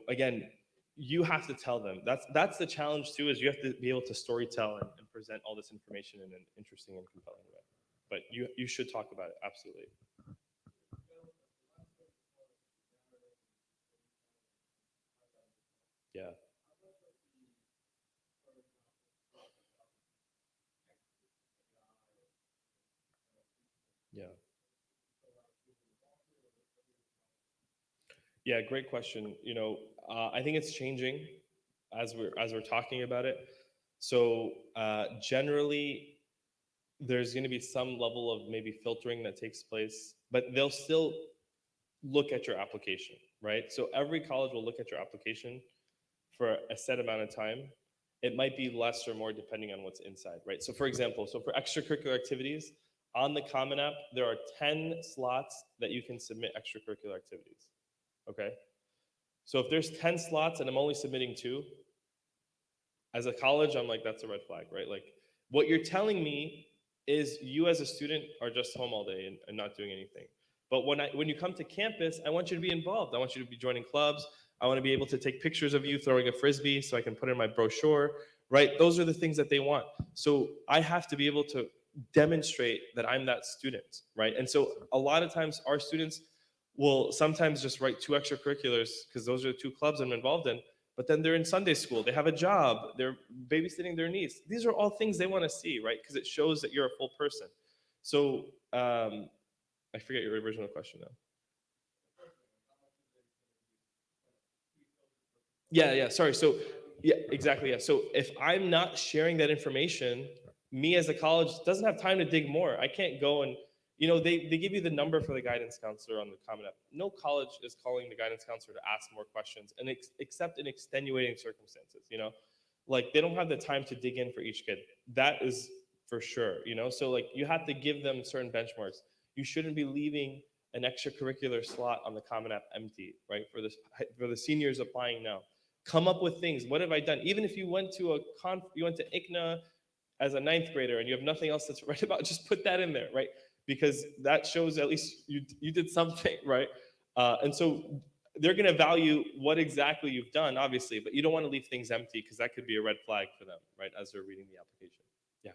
Speaker 2: Again, you have to tell them. That's the challenge too, is you have to be able to storytell and present all this information in an interesting and compelling way. But you should talk about it, absolutely. Yeah, yeah. Yeah, great question. I think it's changing as we're talking about it. So generally, there's going to be some level of maybe filtering that takes place, but they'll still look at your application, right? So every college will look at your application for a set amount of time. It might be less or more depending on what's inside, right? So for example, for extracurricular activities, on the Common App, there are 10 slots that you can submit extracurricular activities, okay? So if there's 10 slots and I'm only submitting two, as a college, I'm like, that's a red flag, right? Like what you're telling me is you as a student are just home all day and not doing anything. But when you come to campus, I want you to be involved. I want you to be joining clubs. I want to be able to take pictures of you throwing a frisbee so I can put in my brochure, right? Those are the things that they want. So I have to be able to demonstrate that I'm that student, right? And so a lot of times our students will sometimes just write two extracurriculars because those are the two clubs I'm involved in, but then they're in Sunday school, they have a job, they're babysitting their niece. These are all things they want to see, right? Because it shows that you're a full person. So I forget your original question now. Yeah, yeah. Sorry. So Yeah, exactly. Yeah. So if I'm not sharing that information, me as a college doesn't have time to dig more. I can't go and, they give you the number for the guidance counselor on the Common App. No college is calling the guidance counselor to ask more questions, and except in extenuating circumstances, like they don't have the time to dig in for each kid. That is for sure, So like you have to give them certain benchmarks. You shouldn't be leaving an extracurricular slot on the Common App empty, right? For the seniors applying now, come up with things. What have I done? Even if you went to you went to ICNA as a ninth grader and you have nothing else that's right about, just put that in there, right? Because that shows at least you did something, right? And so they're going to value what exactly you've done, obviously, but you don't want to leave things empty because that could be a red flag for them, right? As they're reading the application. Yeah.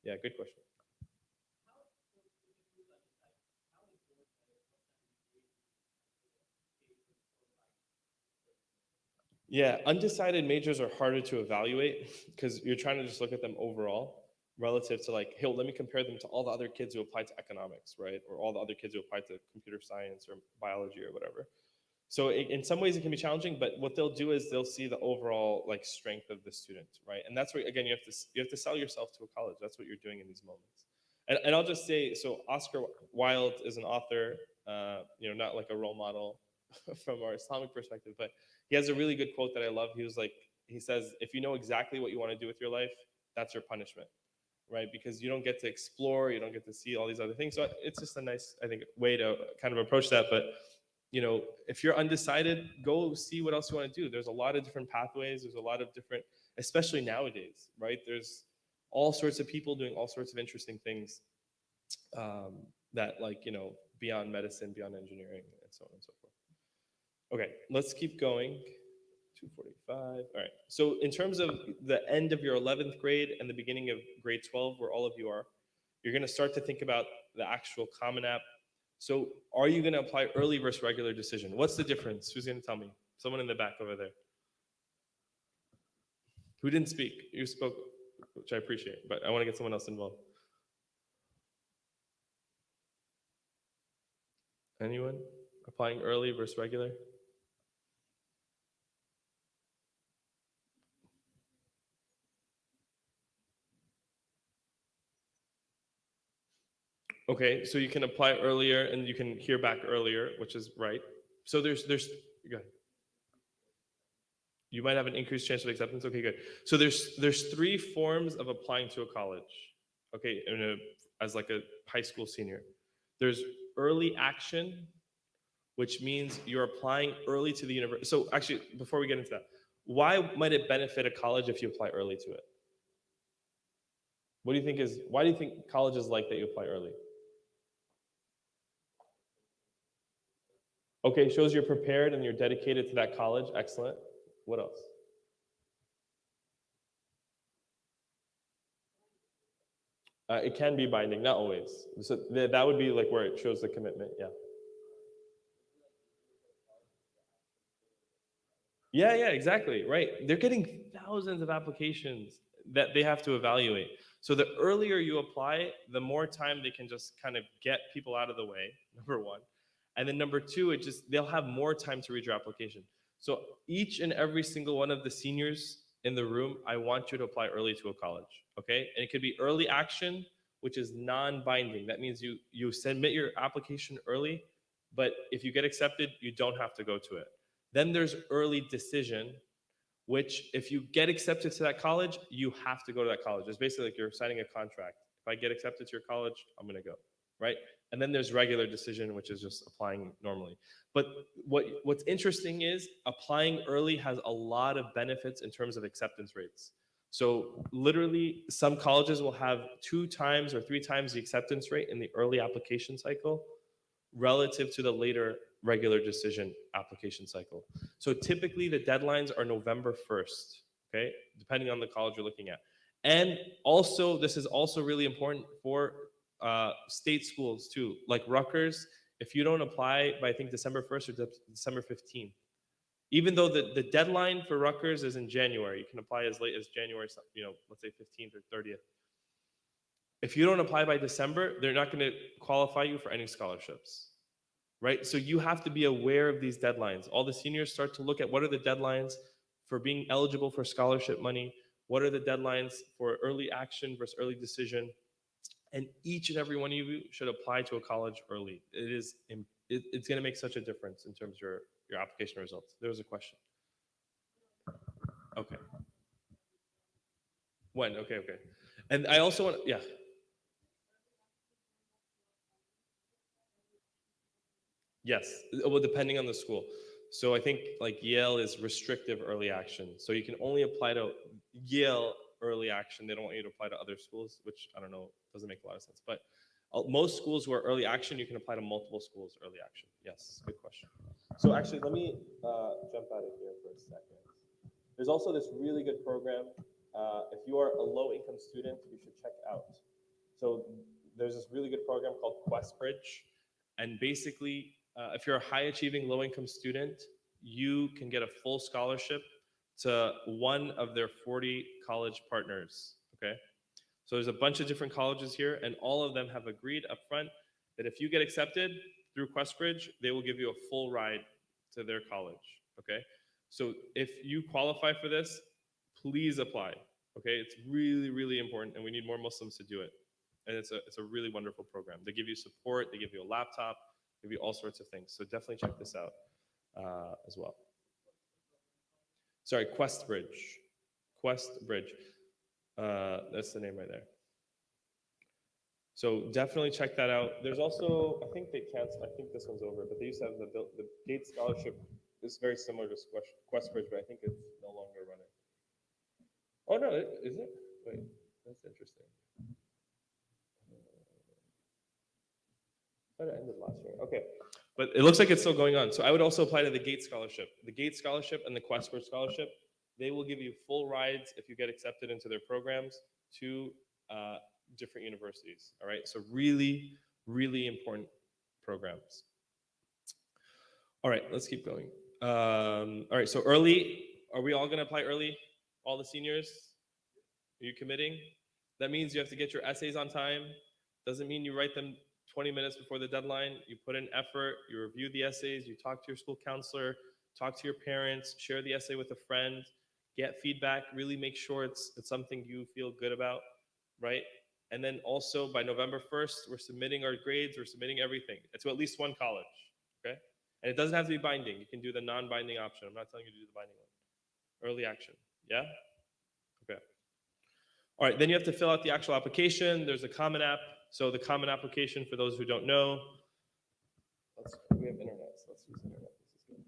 Speaker 2: Yeah, good question. Yeah, undecided majors are harder to evaluate because you're trying to just look at them overall relative to like, hey, let me compare them to all the other kids who applied to economics, right? Or all the other kids who applied to computer science or biology or whatever. So in some ways it can be challenging, but what they'll do is they'll see the overall like strength of the student, right? And that's where again you have to sell yourself to a college. That's what you're doing in these moments. And I'll just say, so Oscar Wilde is an author, not like a role model from our Islamic perspective, but he has a really good quote that I love. He says, if you know exactly what you want to do with your life, that's your punishment, right? Because you don't get to explore, you don't get to see all these other things. So it's just a nice, I think, way to kind of approach that. But if you're undecided, go see what else you want to do. There's a lot of different pathways. There's a lot of different, especially nowadays, right? There's all sorts of people doing all sorts of interesting things that beyond medicine, beyond engineering, and so on and so forth. Okay, let's keep going. 2:45. All right. So in terms of the end of your 11th grade and the beginning of grade 12, where all of you are, you're going to start to think about the actual Common App. So are you going to apply early versus regular decision? What's the difference? Who's going to tell me? Someone in the back over there. Who didn't speak? You spoke, which I appreciate, but I want to get someone else involved. Anyone? Applying early versus regular? Okay, so you can apply earlier and you can hear back earlier, which is right. So there's go ahead. You might have an increased chance of acceptance. Okay, good. So there's three forms of applying to a college. Okay, as like a high school senior. There's early action, which means you're applying early to the university. So actually, before we get into that, why might it benefit a college if you apply early to it? Why do you think colleges like that you apply early? Okay, shows you're prepared and you're dedicated to that college. Excellent. What else? It can be binding, not always. So that would be like where it shows the commitment. Yeah. Yeah, exactly. Right. They're getting thousands of applications that they have to evaluate. So the earlier you apply, the more time they can just kind of get people out of the way, number one. And then number two, they'll have more time to read your application. So each and every single one of the seniors in the room, I want you to apply early to a college. Okay. And it could be early action, which is non-binding. That means you submit your application early, but if you get accepted, you don't have to go to it. Then there's early decision, which if you get accepted to that college, you have to go to that college. It's basically like you're signing a contract. If I get accepted to your college, I'm going to go, right? And then there's regular decision, which is just applying normally. But what's interesting is applying early has a lot of benefits in terms of acceptance rates. So literally, some colleges will have 2 times or 3 times the acceptance rate in the early application cycle relative to the later regular decision application cycle. So typically the deadlines are November 1st, okay? Depending on the college you're looking at. And also, this is also really important for state schools too, like Rutgers. If you don't apply by, I think, December 1st or December 15th, even though the deadline for Rutgers is in January, you can apply as late as January, let's say 15th or 30th. If you don't apply by December, they're not going to qualify you for any scholarships, right? So you have to be aware of these deadlines. All the seniors start to look at what are the deadlines for being eligible for scholarship money? What are the deadlines for early action versus early decision? And each and every one of you should apply to a college early. It's going to make such a difference in terms of your application results. There was a question. Okay. When? Okay. And I also want, yeah. Yes. Well, depending on the school. So I think like Yale is restrictive early action. So you can only apply to Yale early action. They don't want you to apply to other schools, which I don't know, doesn't make a lot of sense. But most schools who are early action, you can apply to multiple schools early action. Yes, good question. So actually, let me jump out of here for a second. There's also this really good program. If you are a low-income student, you should check out. So there's this really good program called QuestBridge. And basically, if you're a high-achieving low-income student, you can get a full scholarship to one of their 40 college partners, okay? So there's a bunch of different colleges here, and all of them have agreed up front that if you get accepted through QuestBridge, they will give you a full ride to their college, okay? So if you qualify for this, please apply, okay? It's really, really important, and we need more Muslims to do it. And it's a really wonderful program. They give you support, they give you a laptop, they give you all sorts of things. So definitely check this out as well. Sorry, QuestBridge. QuestBridge. That's the name right there. So definitely check that out. There's also, I think they canceled, I think this one's over, but they used to have the Gates Scholarship. It's very similar to QuestBridge, but I think it's no longer running. Oh no, is it? Wait, that's interesting. I thought it ended last year. Okay, but it looks like it's still going on. So I would also apply to the Gates Scholarship. The Gates Scholarship and the QuestBridge Scholarship, they will give you full rides if you get accepted into their programs to different universities. All right, so really, really important programs. All right, let's keep going. All right, so early, are we all going to apply early? All the seniors? Are you committing? That means you have to get your essays on time. Doesn't mean you write them 20 minutes before the deadline. You put in effort, you review the essays, you talk to your school counselor, talk to your parents, share the essay with a friend, get feedback, really make sure it's something you feel good about, right? And then also by November 1st, we're submitting our grades, we're submitting everything to at least one college, okay? And it doesn't have to be binding. You can do the non-binding option. I'm not telling you to do the binding one. Early action, yeah? Okay. All right, then you have to fill out the actual application. There's a Common App. So the Common Application, for those who don't know, we have internet, so let's use internet. This is good.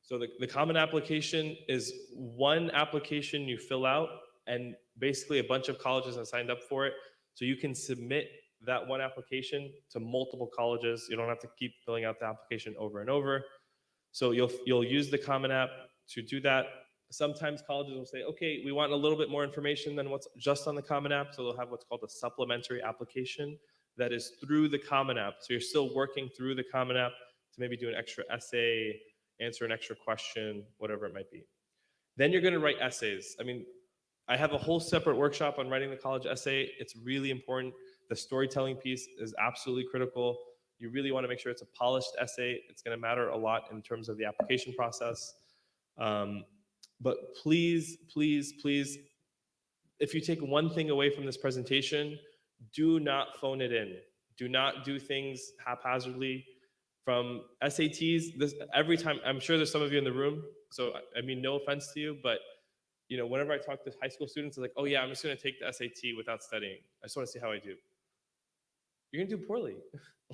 Speaker 2: So the Common Application is one application you fill out, and basically a bunch of colleges have signed up for it. So you can submit that one application to multiple colleges. You don't have to keep filling out the application over and over. So you'll use the Common App to do that. Sometimes colleges will say, okay, we want a little bit more information than what's just on the Common App. So they'll have what's called a supplementary application that is through the Common App. So you're still working through the Common App to maybe do an extra essay, answer an extra question, whatever it might be. Then you're going to write essays. I mean, I have a whole separate workshop on writing the college essay. It's really important. The storytelling piece is absolutely critical. You really want to make sure it's a polished essay. It's going to matter a lot in terms of the application process. But please, please, please, if you take one thing away from this presentation, do not phone it in. Do not do things haphazardly. From SATs, every time, I'm sure there's some of you in the room, so I mean, no offense to you, but you know, whenever I talk to high school students, it's like, oh yeah, I'm just gonna take the SAT without studying. I just wanna see how I do. You're gonna do poorly.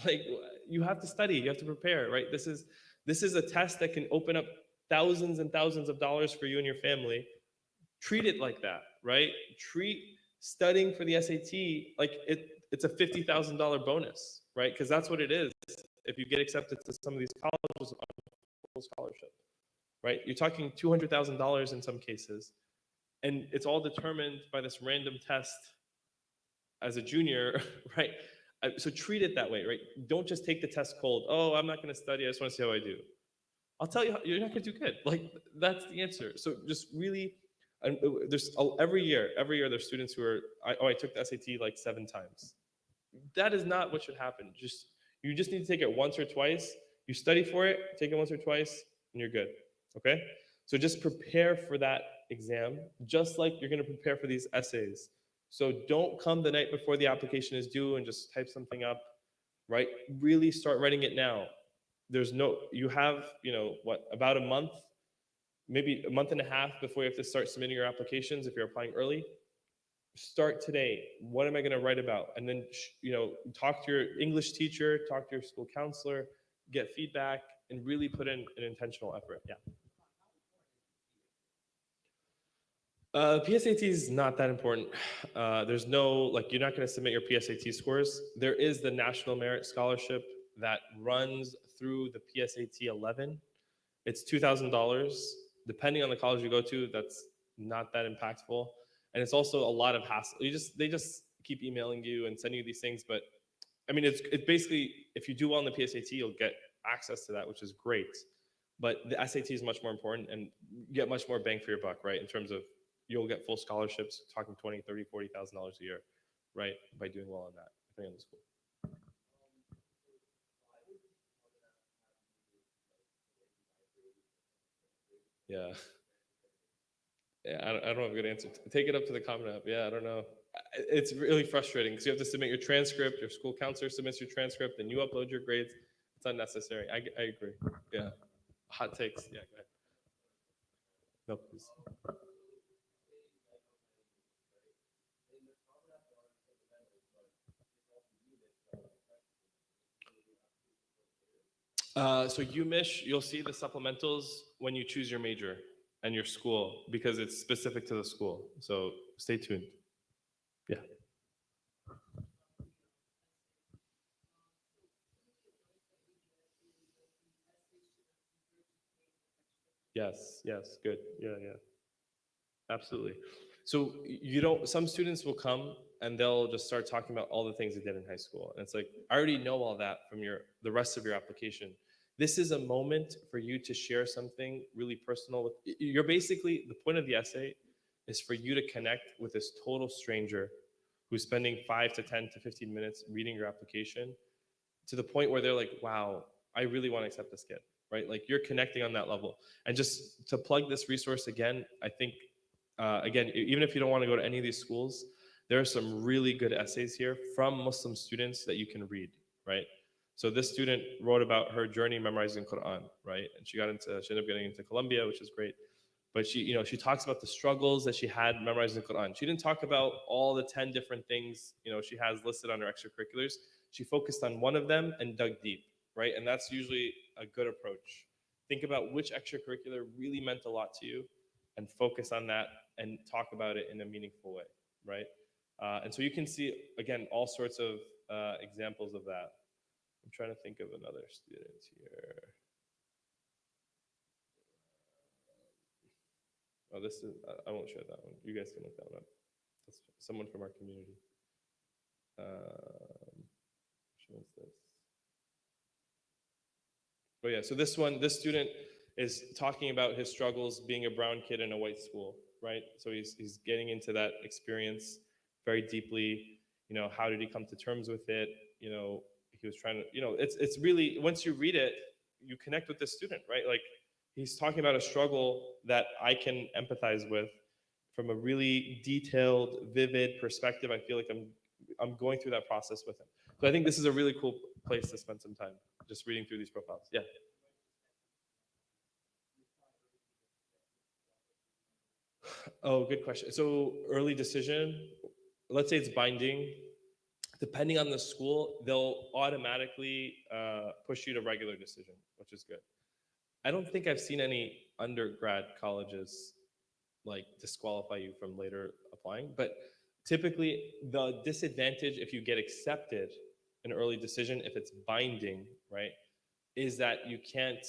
Speaker 2: Like, you have to study, you have to prepare, right? This is a test that can open up thousands and thousands of dollars for you and your family. Treat it like that, right? Treat studying for the SAT like it's a $50,000 bonus, right? Because that's what it is if you get accepted to some of these colleges on full scholarship, right? You're talking $200,000 in some cases, and it's all determined by this random test as a junior, right? So treat it that way, right? Don't just take the test cold. Oh, I'm not going to study. I just want to see how I do. I'll tell you, you're not going to do good. Like, that's the answer. So just really, there's every year there's students who are, I took the SAT like 7 times. That is not what should happen. You just need to take it once or twice. You study for it, take it once or twice, and you're good. Okay? So just prepare for that exam, just like you're going to prepare for these essays. So don't come the night before the application is due and just type something up, right? Really start writing it now. You have, what, about a month, maybe a month and a half before you have to start submitting your applications if you're applying early. Start today. What am I going to write about? And then, talk to your English teacher, talk to your school counselor, get feedback, and really put in an intentional effort. Yeah. PSAT is not that important. There's no, you're not going to submit your PSAT scores. There is the National Merit Scholarship that runs through the PSAT 11. It's $2,000. Depending on the college you go to, that's not that impactful. And it's also a lot of hassle. They just keep emailing you and sending you these things. But I mean, it's basically, if you do well in the PSAT, you'll get access to that, which is great. But the SAT is much more important and you get much more bang for your buck, right? In terms of you'll get full scholarships, talking 20, 30, $40,000 a year, right? By doing well on that, depending on the school. Yeah. Yeah, I don't have a good answer. Take it up to the Common App. Yeah, I don't know. It's really frustrating because you have to submit your transcript. Your school counselor submits your transcript, and you upload your grades. It's unnecessary. I agree. Yeah. Hot takes. Yeah, go ahead. No, please. So UMich, you'll see the supplementals when you choose your major and your school because it's specific to the school. So stay tuned. Yeah. Yes, good. Yeah. Absolutely. So some students will come and they'll just start talking about all the things they did in high school. And it's like, I already know all that from the rest of your application. This is a moment for you to share something really personal with you're basically the point of the essay is for you to connect with this total stranger who's spending 5 to 10 to 15 minutes reading your application to the point where they're like, wow, I really want to accept this kid, right? Like you're connecting on that level. And just to plug this resource again, I think, again, even if you don't want to go to any of these schools, there are some really good essays here from Muslim students that you can read, right? So this student wrote about her journey memorizing Quran, right? And she ended up getting into Columbia, which is great. But she talks about the struggles that she had memorizing the Quran. She didn't talk about all the 10 different things, she has listed on her extracurriculars. She focused on one of them and dug deep, right? And that's usually a good approach. Think about which extracurricular really meant a lot to you and focus on that and talk about it in a meaningful way, right? And so you can see, again, all sorts of examples of that. I'm trying to think of another student here. Oh, this is, I won't share that one. You guys can look that one up. That's someone from our community. Which one's this? Oh yeah, so this student is talking about his struggles being a brown kid in a white school, right? So he's getting into that experience very deeply. How did he come to terms with it? He was trying to, it's really, once you read it, you connect with this student, right? Like he's talking about a struggle that I can empathize with from a really detailed, vivid perspective. I feel like I'm going through that process with him. So I think this is a really cool place to spend some time just reading through these profiles. Yeah. Oh, good question. So early decision, let's say it's binding. Depending on the school, they'll automatically push you to regular decision, which is good. I don't think I've seen any undergrad colleges disqualify you from later applying, but typically the disadvantage if you get accepted an early decision, if it's binding, right, is that you can't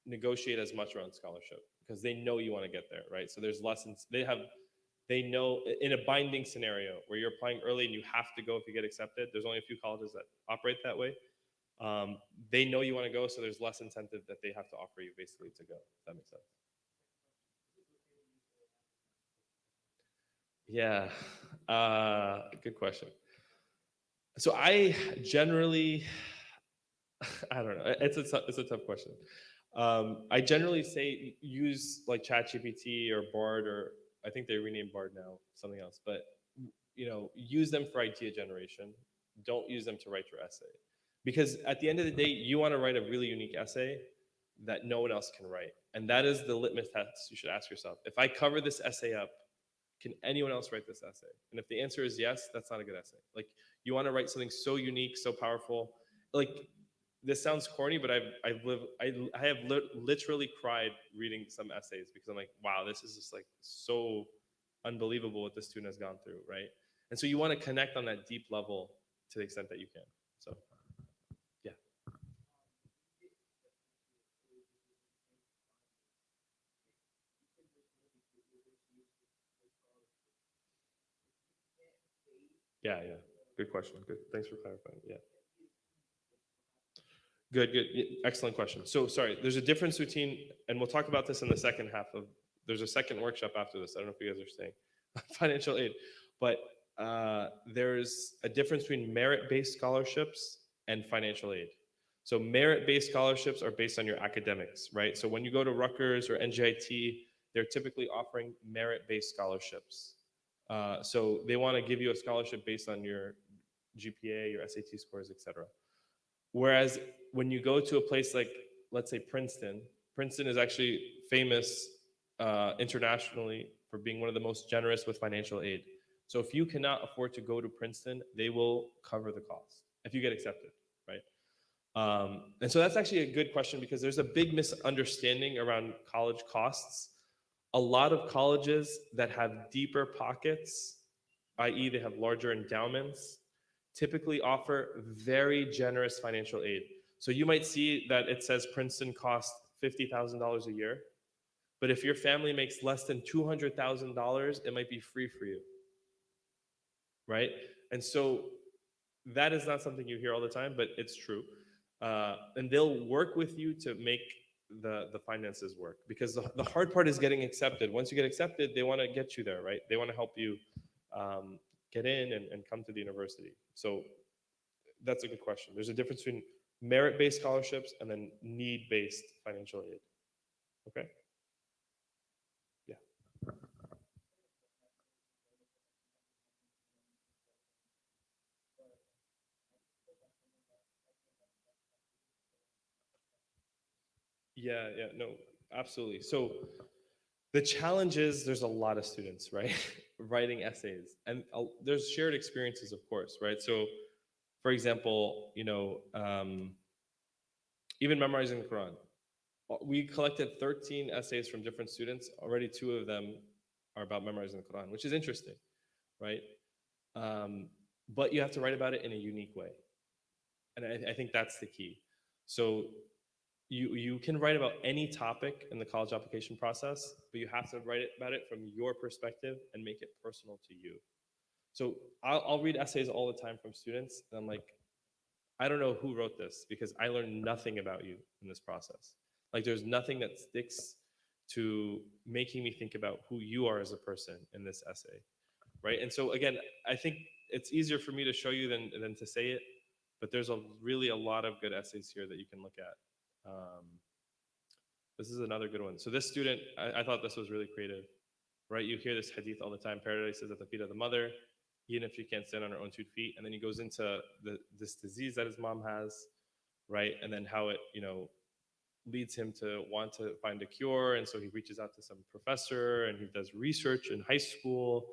Speaker 2: negotiate as much around scholarship because they know you want to get there, right? So there's lessons they know in a binding scenario where you're applying early and you have to go if you get accepted. There's only a few colleges that operate that way. They know you want to go, so there's less incentive that they have to offer you basically to go. If that makes sense. Yeah, good question. So I generally I don't know. It's a tough question. I generally say use like ChatGPT or Bard, or I think they renamed Bard now, something else. But use them for idea generation. Don't use them to write your essay, because at the end of the day, you want to write a really unique essay that no one else can write, and that is the litmus test you should ask yourself. If I cover this essay up, can anyone else write this essay? And if the answer is yes, that's not a good essay. Like, you want to write something so unique, so powerful. Like, this sounds corny, but I have literally cried reading some essays because I'm like, wow, this is just like so unbelievable what this student has gone through, right? And so you want to connect on that deep level to the extent that you can. So yeah, yeah. Good question. Good. Thanks for clarifying. Yeah. Good. Excellent question. So sorry, there's a difference between, and we'll talk about this in the second half of. There's a second workshop after this. I don't know if you guys are staying. Financial aid, but there's a difference between merit-based scholarships and financial aid. So merit-based scholarships are based on your academics, right? So when you go to Rutgers or NJIT, they're typically offering merit-based scholarships. So they want to give you a scholarship based on your GPA, your SAT scores, etc. Whereas when you go to a place like, let's say, Princeton is actually famous internationally for being one of the most generous with financial aid. So if you cannot afford to go to Princeton, they will cover the cost if you get accepted, right? And so that's actually a good question, because there's a big misunderstanding around college costs. A lot of colleges that have deeper pockets, i.e., they have larger endowments, typically offer very generous financial aid. So you might see that it says Princeton costs $50,000 a year, but if your family makes less than $200,000, it might be free for you, right? And so that is not something you hear all the time, but it's true. And they'll work with you to make the finances work, because the hard part is getting accepted. Once you get accepted, they want to get you there, right? They want to help you get in and come to the university. So that's a good question. There's a difference between merit-based scholarships and then need-based financial aid. Okay? Yeah. Yeah, no, absolutely. So the challenge is there's a lot of students, right, writing essays, and there's shared experiences, of course, right? So, for example, even memorizing the Quran. We collected 13 essays from different students. Already two of them are about memorizing the Quran, which is interesting, right? But you have to write about it in a unique way. And I think that's the key. So you can write about any topic in the college application process, but you have to write about it from your perspective and make it personal to you. So I'll read essays all the time from students, and I'm like, I don't know who wrote this, because I learned nothing about you in this process. Like, there's nothing that sticks to making me think about who you are as a person in this essay, right? And so again, I think it's easier for me to show you than to say it, but there's really a lot of good essays here that you can look at. This is another good one. So this student, I thought this was really creative, right? You hear this hadith all the time: paradise is at the feet of the mother, even if she can't stand on her own 2 feet. And then he goes into this disease that his mom has, right? And then how it, leads him to want to find a cure. And so he reaches out to some professor and he does research in high school.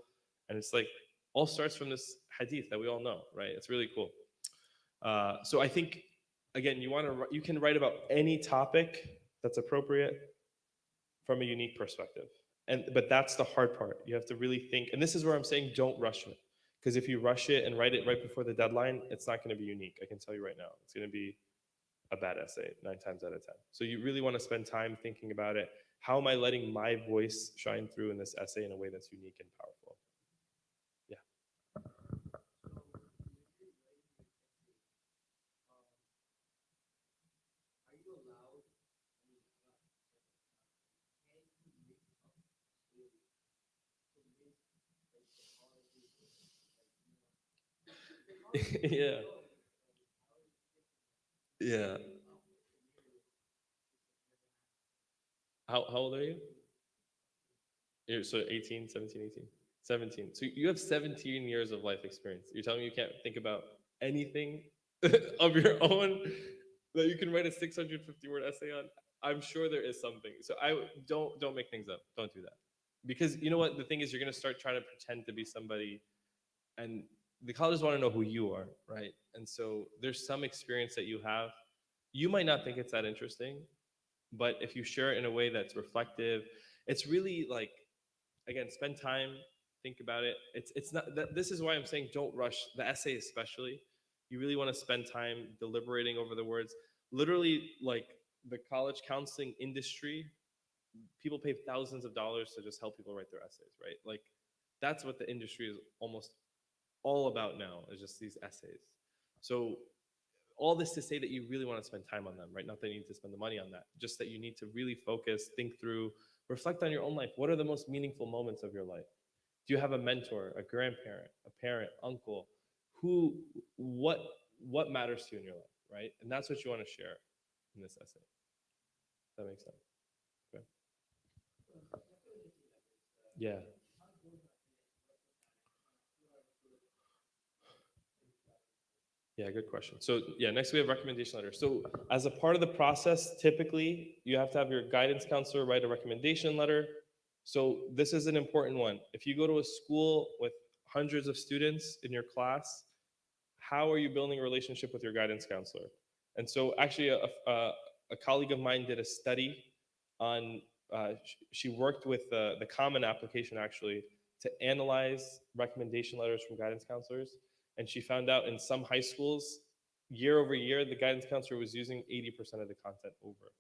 Speaker 2: And it's like, all starts from this hadith that we all know, right? It's really cool. So I think, again, you can write about any topic that's appropriate from a unique perspective. But that's the hard part. You have to really think, and this is where I'm saying don't rush it. Because if you rush it and write it right before the deadline, it's not going to be unique. I can tell you right now. It's going to be a bad essay 9 times out of 10. So you really want to spend time thinking about it. How am I letting my voice shine through in this essay in a way that's unique and powerful? Yeah. Yeah. Yeah. How old are you? So 18, 17, 18, 17. So you have 17 years of life experience. You're telling me you can't think about anything of your own that you can write a 650 word essay on? I'm sure there is something. So don't make things up. Don't do that. Because you know what? The thing is, you're going to start trying to pretend to be somebody, and the colleges want to know who you are, right? And so there's some experience that you have. You might not think it's that interesting, but if you share it in a way that's reflective, it's really like, again, spend time, think about it. It's not that, this is why I'm saying don't rush the essay, especially. You really want to spend time deliberating over the words. Literally, like the college counseling industry, people pay thousands of dollars to just help people write their essays, right? Like that's what the industry is almost all about now, is just these essays. So all this to say that you really want to spend time on them, right? Not that you need to spend the money on that, just that you need to really focus, think through, reflect on your own life. What are the most meaningful moments of your life? Do you have a mentor, a grandparent, a parent, uncle? Who, what, what matters to you in your life, right? And that's what you want to share in this essay. That makes sense. Okay. Yeah. Yeah, good question. So yeah, next we have recommendation letter. So as a part of the process, typically you have to have your guidance counselor write a recommendation letter. So this is an important one. If you go to a school with hundreds of students in your class, how are you building a relationship with your guidance counselor? And so actually a colleague of mine did a study on, she worked with the Common application actually to analyze recommendation letters from guidance counselors. And she found out in some high schools, year over year, the guidance counselor was using 80% of the content over,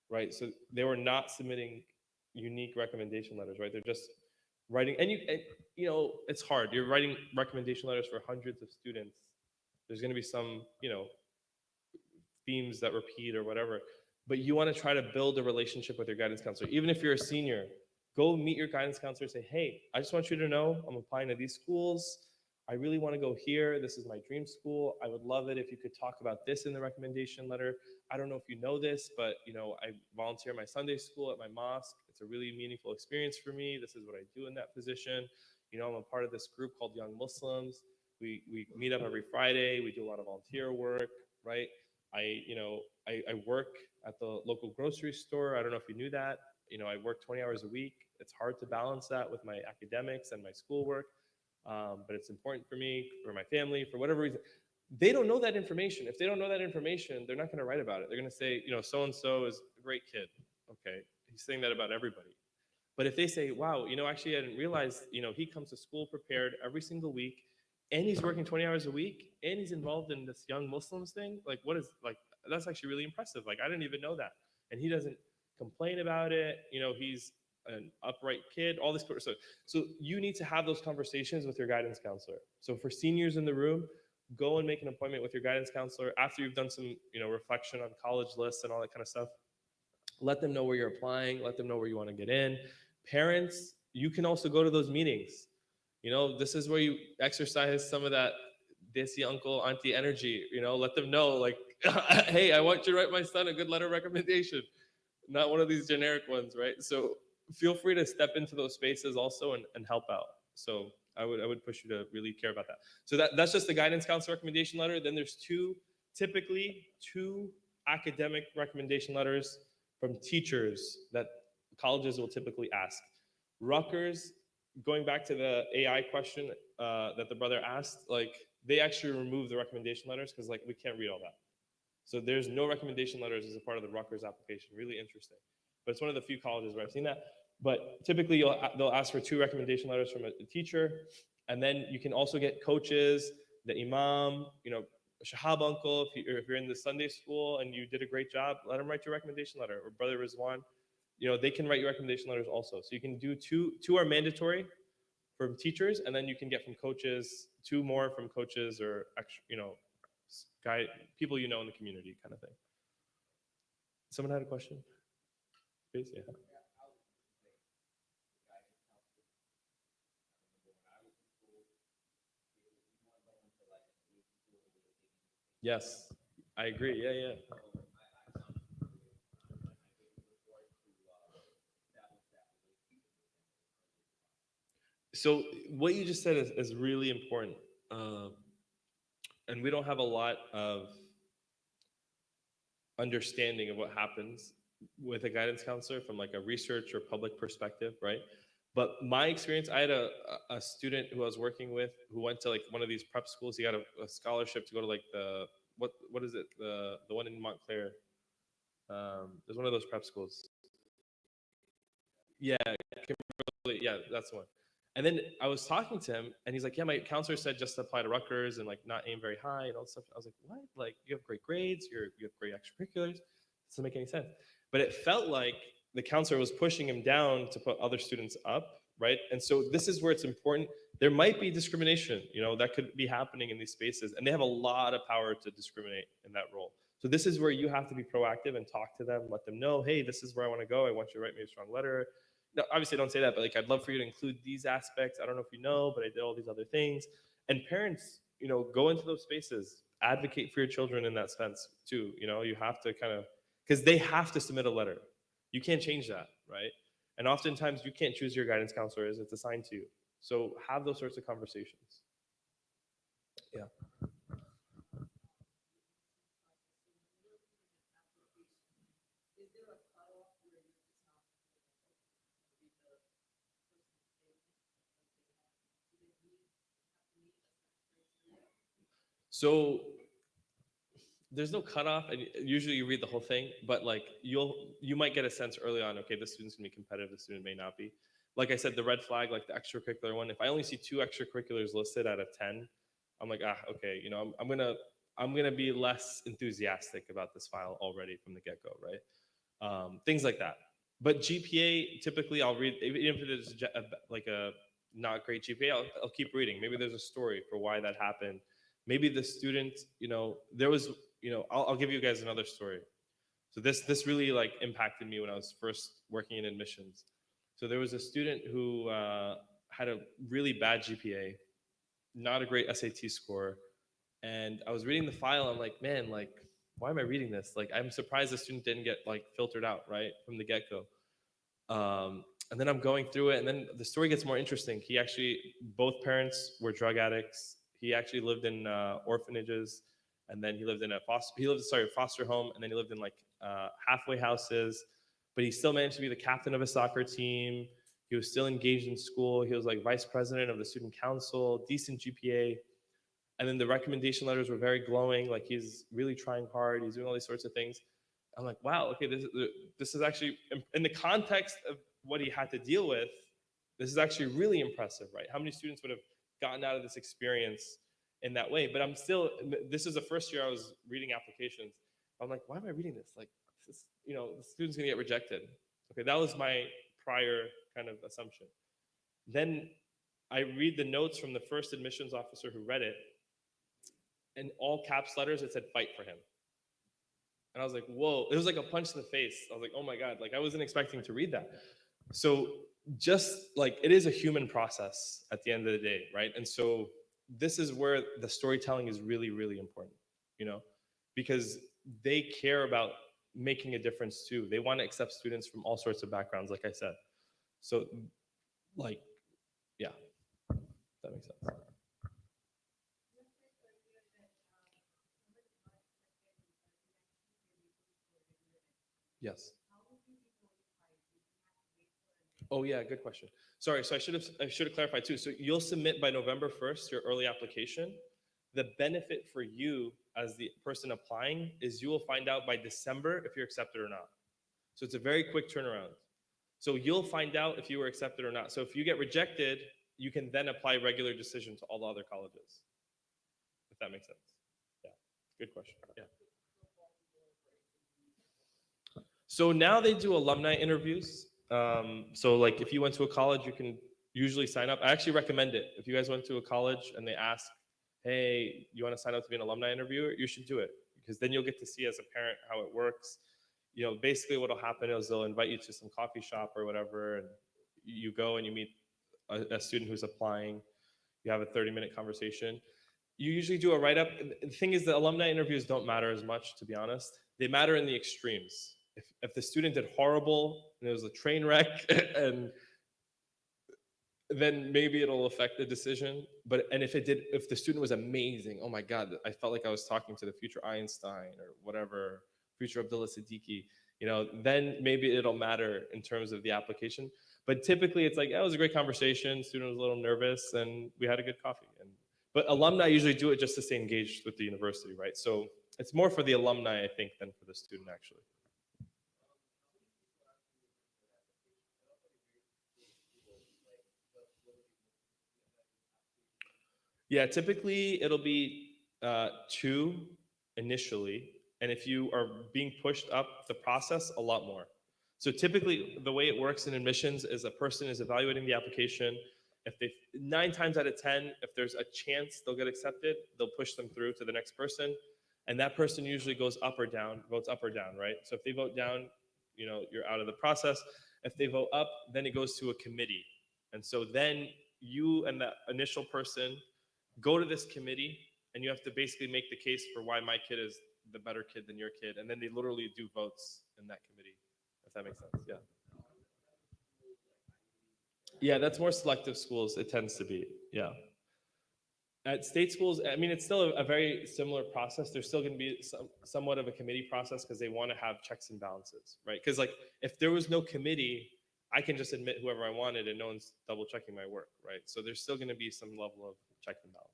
Speaker 2: right? So they were not submitting unique recommendation letters, right? They're just writing, and you know, it's hard. You're writing recommendation letters for hundreds of students. There's going to be some, you know, themes that repeat or whatever, but you want to try to build a relationship with your guidance counselor. Even if you're a senior, go meet your guidance counselor, say, hey, I just want you to know I'm applying to these schools. I really want to go here. This is my dream school. I would love it if you could talk about this in the recommendation letter. I don't know if you know this, but you know, I volunteer at my Sunday school at my mosque. It's a really meaningful experience for me. This is what I do in that position. You know, I'm a part of this group called Young Muslims. We meet up every Friday. We do a lot of volunteer work, right? I work at the local grocery store. I don't know if you knew that. You know, I work 20 hours a week. It's hard to balance that with my academics and my schoolwork, but it's important for me, for my family, for whatever reason. They don't know that information. If they don't know that information, they're not going to write about it. They're going to say, you know, so and so is a great kid. Okay, he's saying that about everybody. But if they say, wow, you know, actually, I didn't realize, you know, he comes to school prepared every single week, and he's working 20 hours a week, and he's involved in this young Muslims thing, like, what is, like, that's actually really impressive. Like, I didn't even know that. And he doesn't complain about it. You know, he's an upright kid, all this. So you need to have those conversations with your guidance counselor. So for seniors in the room, go and make an appointment with your guidance counselor after you've done some, you know, reflection on college lists and all that kind of stuff. Let them know where you're applying, let them know where you want to get in. Parents, you can also go to those meetings. You know, this is where you exercise some of that desi uncle auntie energy. You know, let them know, like, hey, I want you to write my son a good letter of recommendation, not one of these generic ones, right? So feel free to step into those spaces also and help out. So I would push you to really care about that. So that's just the guidance counselor recommendation letter. Then there's typically two academic recommendation letters from teachers that colleges will typically ask. Rutgers, going back to the AI question that the brother asked, like they actually remove the recommendation letters because like we can't read all that. So there's no recommendation letters as a part of the Rutgers application. Really interesting. But it's one of the few colleges where I've seen that. But typically they'll ask for two recommendation letters from a teacher. And then you can also get coaches, the imam, you know, Shahab uncle, if you're in the Sunday school and you did a great job, let them write your recommendation letter. Or Brother Rizwan, you know, they can write your recommendation letters also. So you can do two are mandatory from teachers, and then you can get from coaches, two more from coaches or, you know, guy, people you know in the community kind of thing. Someone had a question? Please, yeah. Yes. I agree. Yeah, yeah. So what you just said is really important. And we don't have a lot of understanding of what happens with a guidance counselor from like a research or public perspective, right? But my experience, I had a student who I was working with who went to like one of these prep schools. He got a scholarship to go to like the what is it, the one in Montclair. There's one of those prep schools. Yeah, yeah, that's the one. And then I was talking to him, and he's like, "Yeah, my counselor said just apply to Rutgers and like not aim very high and all this stuff." I was like, "What? Like you have great grades, you have great extracurriculars. Doesn't make any sense." But it felt like the counselor was pushing him down to put other students up, right? And so this is where it's important. There might be discrimination, that could be happening in these spaces, and they have a lot of power to discriminate in that role. So this is where you have to be proactive and talk to them, let them know, "Hey, this is where I want to go. I want you to write me a strong letter." No, obviously don't say that, but like I'd love for you to include these aspects. I don't know if you know, but I did all these other things. And parents, go into those spaces, advocate for your children in that sense too. You have to kind of, because they have to submit a letter. You can't change that, right? And oftentimes you can't choose your guidance counselor; it's assigned to you. So have those sorts of conversations. Yeah. So there's no cutoff, and usually you read the whole thing, but like you might get a sense early on, okay, this student's gonna be competitive, this student may not be. Like I said, the red flag, like the extracurricular one, if I only see 2 extracurriculars listed out of 10, I'm like, okay, I'm gonna be less enthusiastic about this file already from the get-go, right? Things like that. But GPA, typically I'll read, even if it is like a not great GPA, I'll keep reading. Maybe there's a story for why that happened. Maybe the student, there was, I'll give you guys another story. So this really like impacted me when I was first working in admissions. So there was a student who had a really bad GPA, not a great SAT score, and I was reading the file. I'm like, man, like, why am I reading this? Like, I'm surprised the student didn't get like filtered out right from the get go. And then I'm going through it, and then the story gets more interesting. He actually, both parents were drug addicts. He actually lived in orphanages, and then he lived in foster home, and then he lived in like halfway houses. But he still managed to be the captain of a soccer team. He was still engaged in school. He was like vice president of the student council, decent GPA. And then the recommendation letters were very glowing. Like he's really trying hard. He's doing all these sorts of things. I'm like, wow, okay, this is actually in the context of what he had to deal with. This is actually really impressive, right? How many students would have gotten out of this experience in that way? But I'm still. This is the first year I was reading applications. I'm like, why am I reading this? Like, the student's gonna get rejected. Okay, that was my prior kind of assumption. Then I read the notes from the first admissions officer who read it, in all caps letters, it said "fight for him." And I was like, whoa, it was like a punch in the face. I was like, oh my God, like I wasn't expecting to read that. So just like it is a human process at the end of the day, right? And so this is where the storytelling is really, really important, you know, because they care about making a difference too. They want to accept students from all sorts of backgrounds, like I said. So like, yeah, that makes sense. Yes. Oh yeah, good question. Sorry, so I should have clarified too. So you'll submit by November 1st your early application. The benefit for you as the person applying is you will find out by December if you're accepted or not. So it's a very quick turnaround. So you'll find out if you were accepted or not. So if you get rejected, you can then apply regular decision to all the other colleges. If that makes sense. Yeah. Good question. Yeah. So now they do alumni interviews. So like if you went to a college, you can usually sign up. I actually recommend it. If you guys went to a college and they ask, hey, you want to sign up to be an alumni interviewer, you should do it because then you'll get to see as a parent how it works. Basically what'll happen is they'll invite you to some coffee shop or whatever, and you go and you meet a student who's applying. You have a 30-minute conversation. You usually do a write-up. The thing is, the alumni interviews don't matter as much, to be honest. They matter in the extremes. If the student did horrible and it was a train wreck, and then maybe it'll affect the decision. But and if the student was amazing, oh my God, I felt like I was talking to the future Einstein or whatever, future Abdullah Siddiqui, then maybe it'll matter in terms of the application. But typically, it's like, that was a great conversation. Student was a little nervous, and we had a good coffee. But alumni usually do it just to stay engaged with the university, right? So it's more for the alumni, I think, than for the student, actually. Yeah, typically it'll be two initially, and if you are being pushed up the process, a lot more. So typically, the way it works in admissions is a person is evaluating the application. If they 9 times out of 10, if there's a chance they'll get accepted, they'll push them through to the next person, and that person usually goes up or down, votes up or down, right? So if they vote down, you're out of the process. If they vote up, then it goes to a committee, and so then you and the initial person go to this committee, and you have to basically make the case for why my kid is the better kid than your kid, and then they literally do votes in that committee, if that makes sense. Yeah. Yeah, that's more selective schools. It tends to be. Yeah. At state schools, I mean, it's still a very similar process. There's still going to be somewhat of a committee process because they want to have checks and balances, right? Because like if there was no committee, I can just admit whoever I wanted, and no one's double checking my work, right? So there's still going to be some level of check and balance.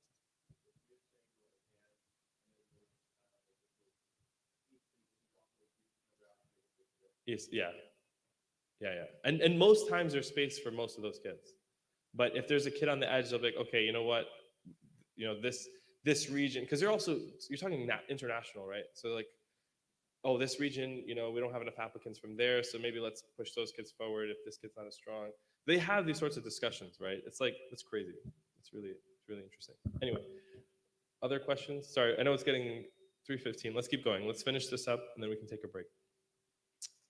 Speaker 2: Yes, yeah, yeah. And most times there's space for most of those kids. But if there's a kid on the edge, they'll be like, okay, you know what? This region, because you're talking international, right? So like, oh, this region, we don't have enough applicants from there, so maybe let's push those kids forward if this kid's not as strong. They have these sorts of discussions, right? It's crazy. It's really interesting. Anyway, other questions? Sorry, I know it's getting 3:15. Let's keep going. Let's finish this up, and then we can take a break.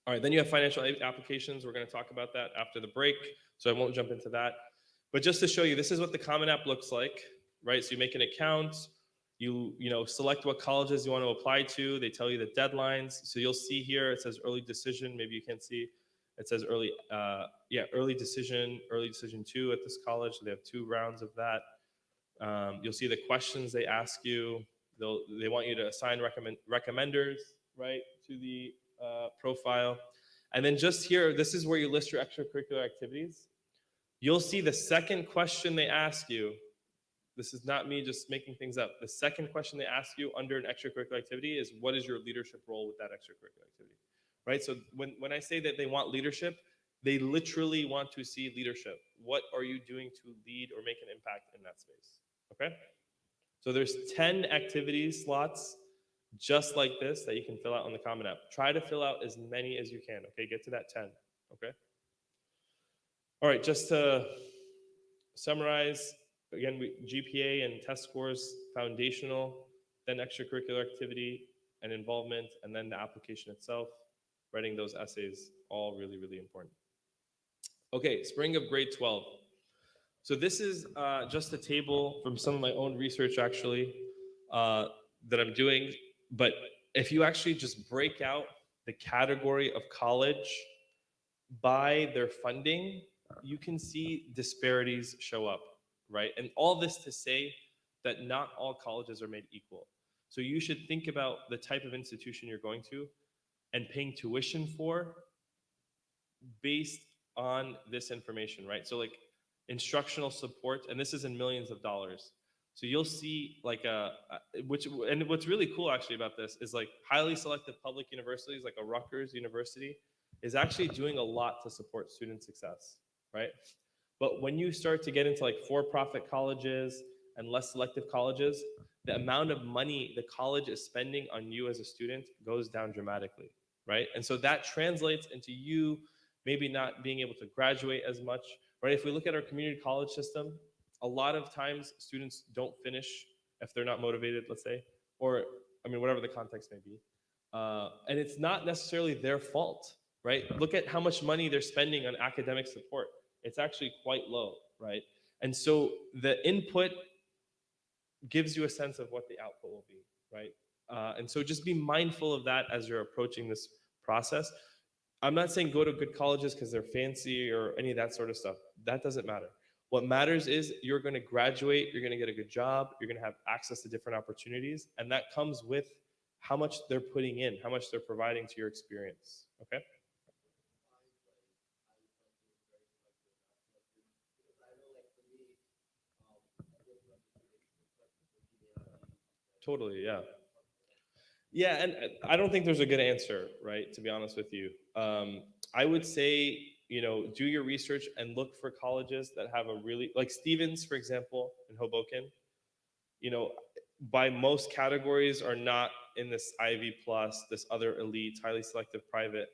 Speaker 2: All right, then you have financial aid applications. We're going to talk about that after the break, so I won't jump into that. But just to show you, this is what the Common App looks like, right? So you make an account, you select what colleges you want to apply to. They tell you the deadlines. So you'll see here it says early decision. Maybe you can't see. It says early decision 2 at this college. So they have 2 rounds of that. You'll see the questions they ask you. They want you to assign recommenders, right, to the profile. And then just here, this is where you list your extracurricular activities. You'll see the second question they ask you. This is not me just making things up. The second question they ask you under an extracurricular activity is, what is your leadership role with that extracurricular activity? Right? So when I say that they want leadership, they literally want to see leadership. What are you doing to lead or make an impact in that space? Okay? So there's 10 activity slots just like this that you can fill out on the Common App. Try to fill out as many as you can, okay? Get to that 10, okay? All right, just to summarize, again, GPA and test scores, foundational, then extracurricular activity and involvement, and then the application itself, writing those essays, all really, really important. Okay, spring of grade 12. So this is just a table from some of my own research, actually, that I'm doing. But if you actually just break out the category of college by their funding, you can see disparities show up, right? And all this to say that not all colleges are made equal. So you should think about the type of institution you're going to and paying tuition for based on this information, right? So like instructional support, and this is in millions of dollars. So you'll see like and what's really cool actually about this is like highly selective public universities like a Rutgers University is actually doing a lot to support student success, right? But when you start to get into like for-profit colleges and less selective colleges, the amount of money the college is spending on you as a student goes down dramatically, right? And so that translates into you maybe not being able to graduate as much, right? If we look at our community college system, a lot of times students don't finish if they're not motivated, let's say, or I mean, whatever the context may be. And it's not necessarily their fault, right? Look at how much money they're spending on academic support. It's actually quite low, right? And so the input gives you a sense of what the output will be, right? And so just be mindful of that as you're approaching this process. I'm not saying go to good colleges because they're fancy or any of that sort of stuff. That doesn't matter. What matters is you're going to graduate, you're going to get a good job, you're going to have access to different opportunities, and that comes with how much they're putting in, how much they're providing to your experience. Okay? Totally, yeah. Yeah, and I don't think there's a good answer, right? To be honest with you, I would say do your research and look for colleges that have a really like Stevens, for example, in Hoboken. You know, by most categories are not in this Ivy plus, this other elite, highly selective private,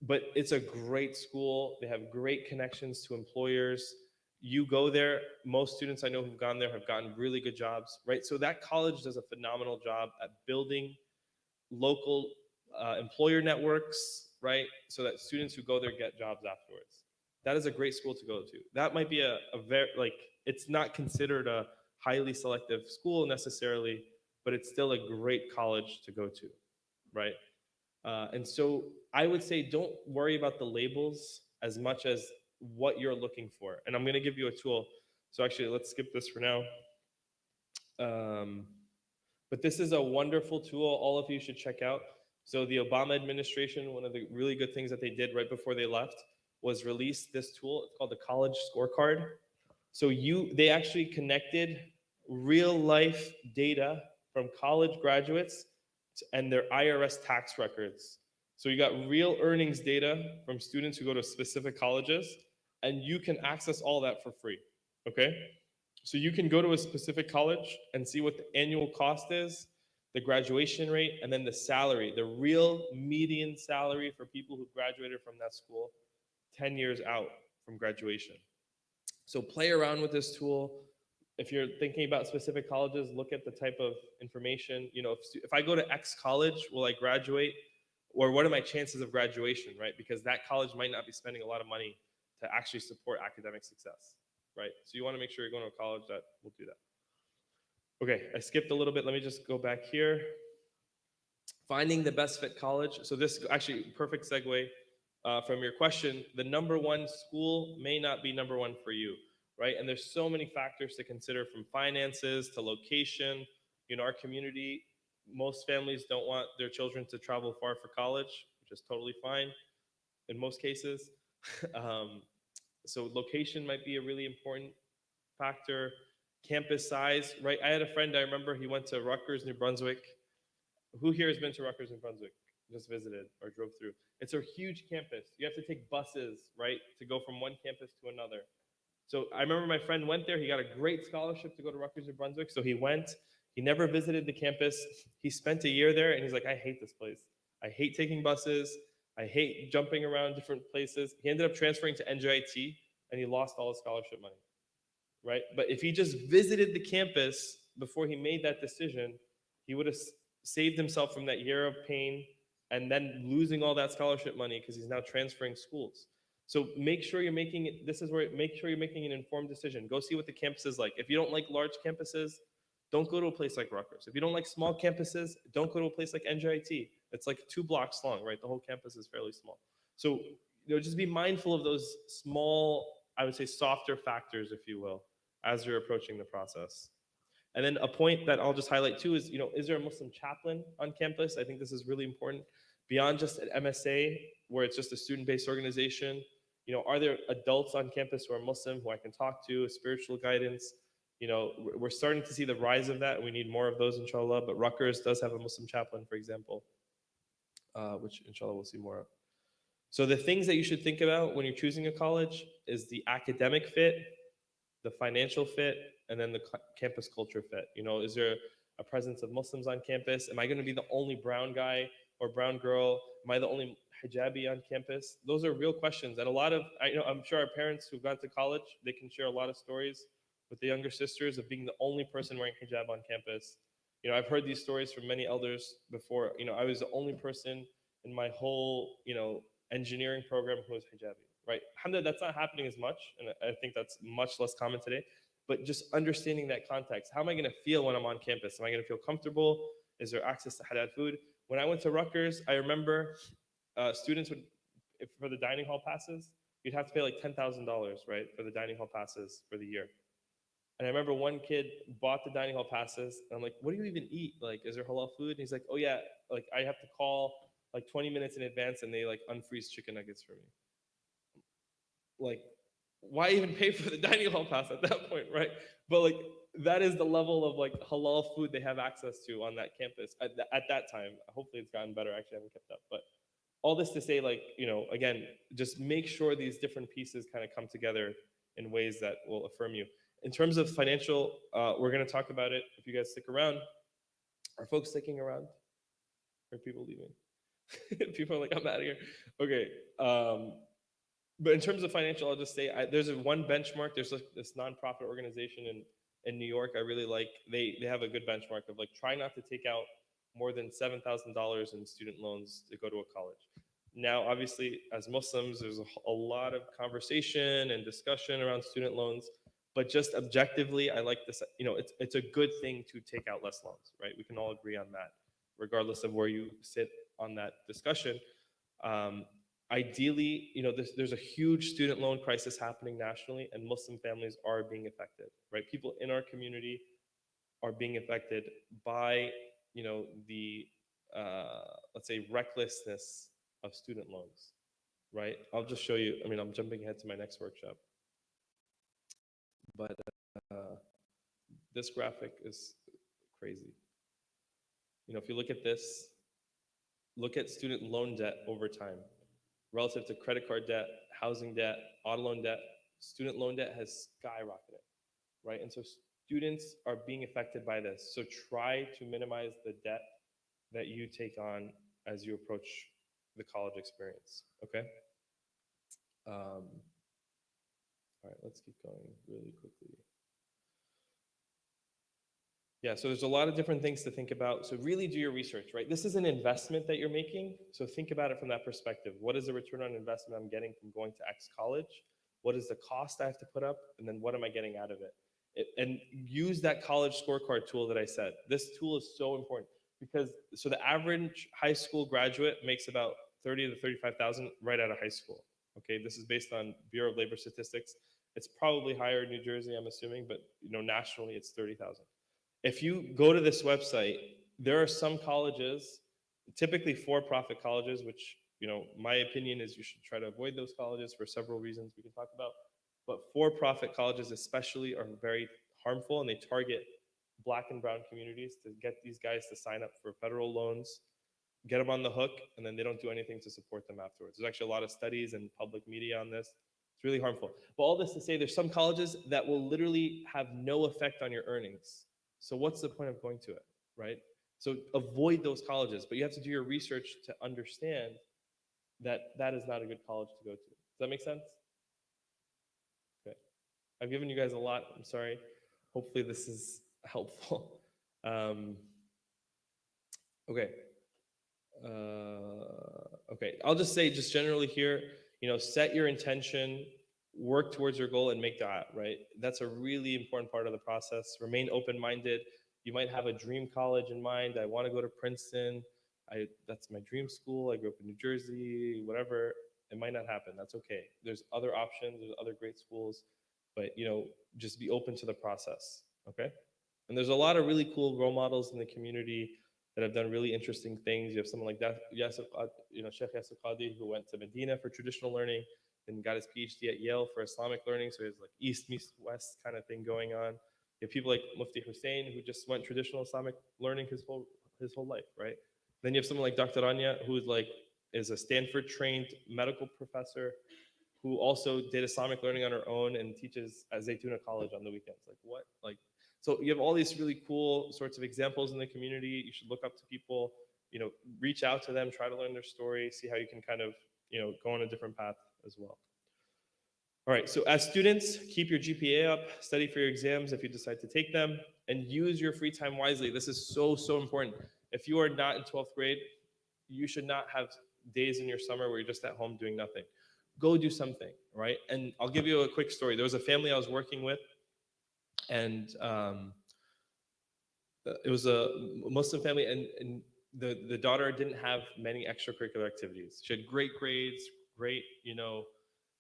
Speaker 2: but it's a great school. They have great connections to employers. You go there, most students I know who've gone there have gotten really good jobs, right? So that college does a phenomenal job at building local employer networks, right? So that students who go there get jobs afterwards. That is a great school to go to. That might be a very, like, it's not considered a highly selective school necessarily, but it's still a great college to go to, right? And so I would say don't worry about the labels as much as what you're looking for. And I'm going to give you a tool. So actually, let's skip this for now. But this is a wonderful tool all of you should check out. So the Obama administration, one of the really good things that they did right before they left was release this tool. It's called the College Scorecard. So they actually connected real life data from college graduates and their IRS tax records. So you got real earnings data from students who go to specific colleges, and you can access all that for free. Okay? So you can go to a specific college and see what the annual cost is, the graduation rate, and then the salary, the real median salary for people who graduated from that school 10 years out from graduation. So play around with this tool. If you're thinking about specific colleges, look at the type of information. If I go to X college, will I graduate? Or what are my chances of graduation, right? Because that college might not be spending a lot of money to actually support academic success, right? So you want to make sure you're going to a college that will do that. Okay, I skipped a little bit. Let me just go back here. Finding the best fit college. So this actually perfect segue from your question. The number one school may not be number one for you, right? And there's so many factors to consider, from finances to location. Our community, most families don't want their children to travel far for college, which is totally fine in most cases. So location might be a really important factor. Campus size, right? I had a friend, I remember he went to Rutgers, New Brunswick. Who here has been to Rutgers, New Brunswick? Just visited or drove through. It's a huge campus. You have to take buses, right, to go from one campus to another. So I remember my friend went there. He got a great scholarship to go to Rutgers, New Brunswick. So he went. He never visited the campus. He spent a year there, and he's like, I hate this place. I hate taking buses. I hate jumping around different places. He ended up transferring to NJIT, and he lost all his scholarship money, right? But if he just visited the campus before he made that decision, he would have saved himself from that year of pain and then losing all that scholarship money because he's now transferring schools. So make sure you're making it, this is where, make sure you're making an informed decision. Go see what the campus is like. If you don't like large campuses, don't go to a place like Rutgers. If you don't like small campuses, don't go to a place like NJIT. It's like 2 blocks long, right? The whole campus is fairly small. So, just be mindful of those small, I would say softer factors, if you will, as you're approaching the process. And then a point that I'll just highlight too is there a Muslim chaplain on campus? I think this is really important. Beyond just an MSA, where it's just a student-based organization, are there adults on campus who are Muslim who I can talk to, spiritual guidance? We're starting to see the rise of that. We need more of those, inshallah. But Rutgers does have a Muslim chaplain, for example, which inshallah we'll see more of. So the things that you should think about when you're choosing a college is the academic fit, the financial fit, and then the campus culture fit. Is there a presence of Muslims on campus? Am I going to be the only brown guy or brown girl? Am I the only hijabi on campus? Those are real questions. And I'm sure our parents who've gone to college, they can share a lot of stories with the younger sisters of being the only person wearing hijab on campus. I've heard these stories from many elders before. I was the only person in my whole, engineering program who was hijabi, right? Alhamdulillah, that's not happening as much, and I think that's much less common today. but just understanding that context. How am I going to feel when I'm on campus? Am I going to feel comfortable? Is there access to halal food? When I went to Rutgers, I remember students would, for the dining hall passes, you'd have to pay like $10,000, right, for the dining hall passes for the year. And I remember one kid bought the dining hall passes, and I'm like, "What do you even eat? Like, is there halal food?" And he's like, "Oh yeah, like I have to call like 20 minutes in advance, and they like unfreeze chicken nuggets for me." Like, why even pay for the dining hall pass at that point, right? But like, that is the level of like halal food they have access to on that campus at that time. Hopefully, it's gotten better. Actually, I haven't kept up, but all this to say, like, again, just make sure these different pieces kind of come together in ways that will affirm you. In terms of financial, we're going to talk about it. If you guys stick around, are folks sticking around? Or are people leaving? People are like, I'm out of here. Okay. But in terms of financial, I'll just say there's one benchmark. There's like this nonprofit organization in New York I really like. They have a good benchmark of like try not to take out more than $7,000 in student loans to go to a college. Now, obviously, as Muslims, there's a lot of conversation and discussion around student loans, but just objectively, I like this. It's a good thing to take out less loans, right? We can all agree on that, regardless of where you sit on that discussion. Ideally, there's a huge student loan crisis happening nationally, and Muslim families are being affected, right? People in our community are being affected by, the let's say recklessness of student loans, right? I'll just show you. I mean, I'm jumping ahead to my next workshop, but this graphic is crazy. If you look at this, look at student loan debt over time relative to credit card debt, housing debt, auto loan debt. Student loan debt has skyrocketed, right? And so students are being affected by this. So try to minimize the debt that you take on as you approach the college experience, okay? All right, let's keep going really quickly. Yeah, so there's a lot of different things to think about. So really do your research, right? This is an investment that you're making. So think about it from that perspective. What is the return on investment I'm getting from going to X college? What is the cost I have to put up? And then what am I getting out of it? And use that college scorecard tool that I said. This tool is so important because so the average high school graduate makes about 30 to 35,000 right out of high school. Okay, this is based on Bureau of Labor Statistics. It's probably higher in New Jersey, I'm assuming, but nationally it's 30,000. If you go to this website, there are some colleges, typically for-profit colleges, which, my opinion is you should try to avoid those colleges for several reasons we can talk about. But for-profit colleges especially are very harmful, and they target Black and brown communities to get these guys to sign up for federal loans, get them on the hook, and then they don't do anything to support them afterwards. There's actually a lot of studies and public media on this. It's really harmful. But all this to say, there's some colleges that will literally have no effect on your earnings. So what's the point of going to it, right? So avoid those colleges, but you have to do your research to understand that that is not a good college to go to. Does that make sense? Okay. I've given you guys a lot. I'm sorry. Hopefully this is helpful. Okay. Okay. I'll just say, just generally here, set your intention, work towards your goal, and make dua, right? That's a really important part of the process. Remain open-minded. You might have a dream college in mind. I want to go to Princeton. That's my dream school. I grew up in New Jersey, whatever. It might not happen. That's okay. There's other options. There's other great schools, but just be open to the process, okay? And there's a lot of really cool role models in the community that have done really interesting things. You have someone like that, Sheikh Yasir Qadi, who went to Medina for traditional learning and got his PhD at Yale for Islamic learning. So he has like East meets West kind of thing going on. You have people like Mufti Hussein, who just went traditional Islamic learning his whole life, right? Then you have someone like Dr. Anya, who is a Stanford-trained medical professor, who also did Islamic learning on her own and teaches at Zaytuna College on the weekends. Like what? So you have all these really cool sorts of examples in the community. You should look up to people, reach out to them, try to learn their story, see how you can kind of, go on a different path as well. All right, so as students, keep your GPA up, study for your exams if you decide to take them, and use your free time wisely. This is so, so important. If you are not in 12th grade, you should not have days in your summer where you're just at home doing nothing. Go do something, right? And I'll give you a quick story. There was a family I was working with and it was a Muslim family, and the daughter didn't have many extracurricular activities. She had great grades, great,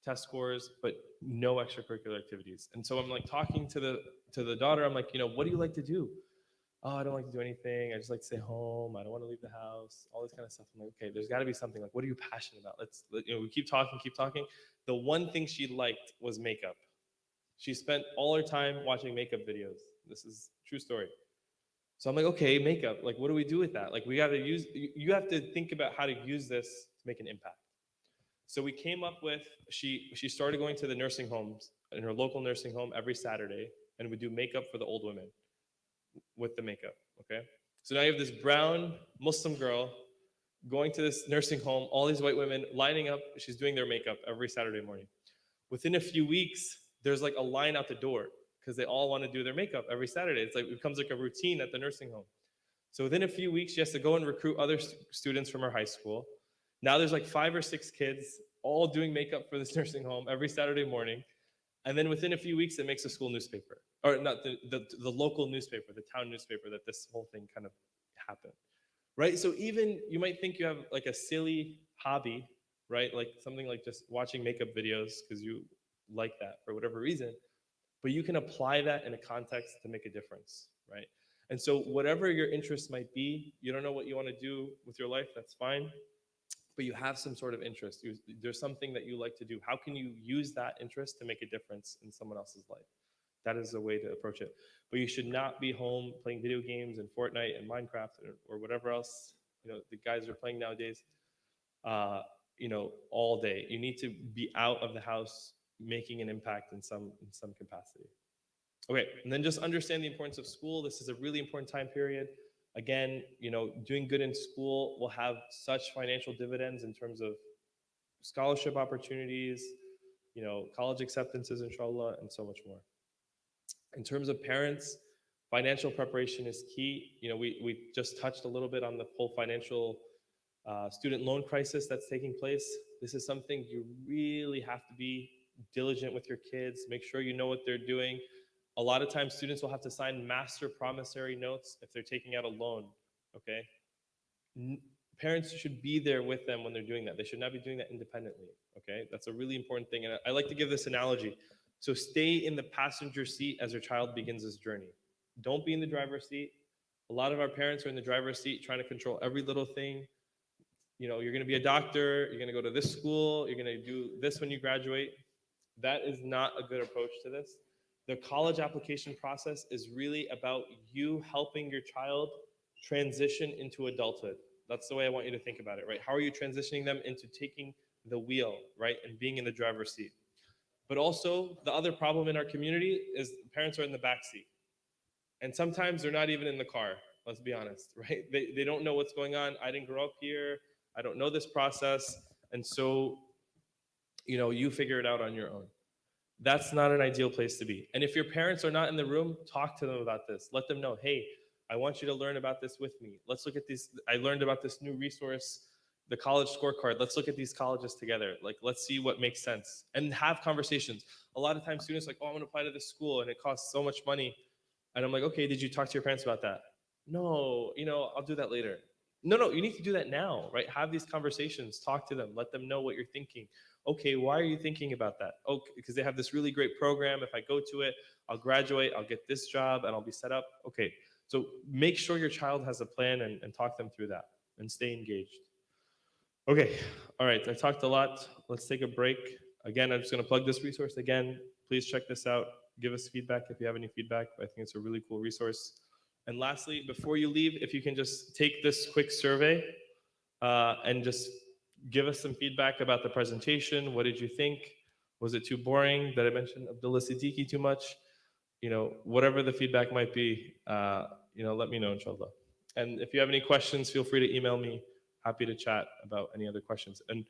Speaker 2: test scores, but no extracurricular activities. And so I'm like talking to the daughter. I'm like, what do you like to do? Oh, I don't like to do anything. I just like to stay home. I don't want to leave the house. All this kind of stuff. I'm like, okay, there's got to be something. Like, what are you passionate about? We keep talking, keep talking. The one thing she liked was makeup. She spent all her time watching makeup videos. This is a true story. So I'm like, okay, makeup. Like, what do we do with that? Like, we got to use. You have to think about how to use this to make an impact. So we came up with. She started going to the nursing homes in her local nursing home every Saturday, and we do makeup for the old women with the makeup. Okay. So now you have this brown Muslim girl going to this nursing home. All these white women lining up. She's doing their makeup every Saturday morning. Within a few weeks, there's like a line out the door because they all want to do their makeup every Saturday. It's like it becomes like a routine at the nursing home. So within a few weeks, she has to go and recruit other students from her high school. Now there's like 5 or 6 kids all doing makeup for this nursing home every Saturday morning. And then within a few weeks, it makes a school newspaper. Or not the local newspaper, the town newspaper, that this whole thing kind of happened. Right? So even you might think you have like a silly hobby, right? Like something like just watching makeup videos because you like that for whatever reason, but you can apply that in a context to make a difference, right? And so whatever your interest might be, you don't know what you want to do with your life, that's fine, but you have some sort of interest. There's something that you like to do. How can you use that interest to make a difference in someone else's life? That is a way to approach it. But you should not be home playing video games and Fortnite and Minecraft or whatever else the guys are playing nowadays. All day. You need to be out of the house, making an impact in some capacity. Okay, and then just understand the importance of school. This is a really important time period. Again, doing good in school will have such financial dividends in terms of scholarship opportunities, college acceptances, inshallah, and so much more. In terms of parents, financial preparation is key. We just touched a little bit on the whole financial student loan crisis that's taking place. This is something you really have to be diligent with your kids. Make sure you know what they're doing. A lot of times students will have to sign master promissory notes if they're taking out a loan, okay? Parents should be there with them when they're doing that. They should not be doing that independently, okay? That's a really important thing. And I like to give this analogy. So stay in the passenger seat as your child begins this journey. Don't be in the driver's seat. A lot of our parents are in the driver's seat trying to control every little thing. You're going to be a doctor, you're going to go to this school, you're going to do this when you graduate. That is not a good approach to this. The college application process is really about you helping your child transition into adulthood. That's the way I want you to think about it, right? How are you transitioning them into taking the wheel, right, and being in the driver's seat? But also, the other problem in our community is parents are in the back seat. And sometimes they're not even in the car, let's be honest, right? They don't know what's going on. I didn't grow up here. I don't know this process. And so, you figure it out on your own. That's not an ideal place to be. And if your parents are not in the room, talk to them about this. Let them know, hey, I want you to learn about this with me. Let's look at these. I learned about this new resource, the college scorecard. Let's look at these colleges together. Like, let's see what makes sense and have conversations. A lot of times students are like, oh, I'm going to apply to this school and it costs so much money. And I'm like, okay, did you talk to your parents about that? No, I'll do that later. No, you need to do that now, right? Have these conversations, talk to them, let them know what you're thinking. Okay, why are you thinking about that? Oh, because they have this really great program. If I go to it, I'll graduate, I'll get this job, and I'll be set up. Okay, so make sure your child has a plan and talk them through that and stay engaged. Okay, all right, I talked a lot. Let's take a break. Again, I'm just going to plug this resource again. Please check this out. Give us feedback if you have any feedback. I think it's a really cool resource. And lastly, before you leave, if you can just take this quick survey and just give us some feedback about the presentation. What did you think? Was it too boring? Did I mention Abdullah Siddiqui too much? Whatever the feedback might be, let me know, inshallah. And if you have any questions, feel free to email me. Happy to chat about any other questions. And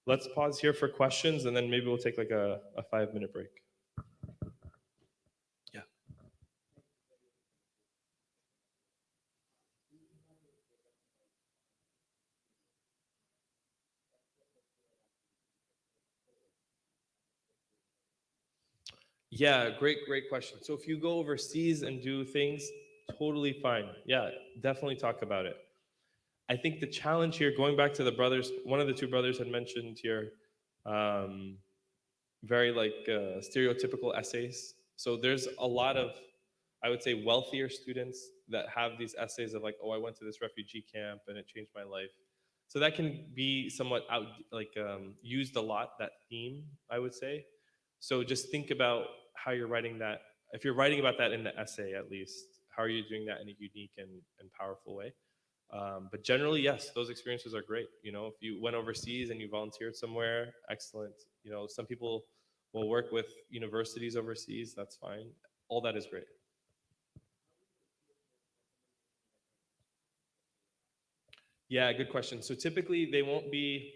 Speaker 2: let's pause here for questions, and then maybe we'll take like a 5-minute break. Yeah. Yeah, great question. So if you go overseas and do things, totally fine. Yeah, definitely talk about it. I think the challenge here, going back to the brothers, one of the two brothers had mentioned here, um, very stereotypical essays. So there's a lot of, I would say, wealthier students that have these essays of like, oh, I went to this refugee camp and it changed my life. So that can be somewhat used a lot, that theme, I would say. So just think about how you're writing that. If you're writing about that in the essay, at least, how are you doing that in a unique and powerful way? But generally, yes, those experiences are great. You know, if you went overseas and you volunteered somewhere, excellent. You know, some people will work with universities overseas. That's fine. All that is great. Yeah, good question. So typically, they won't be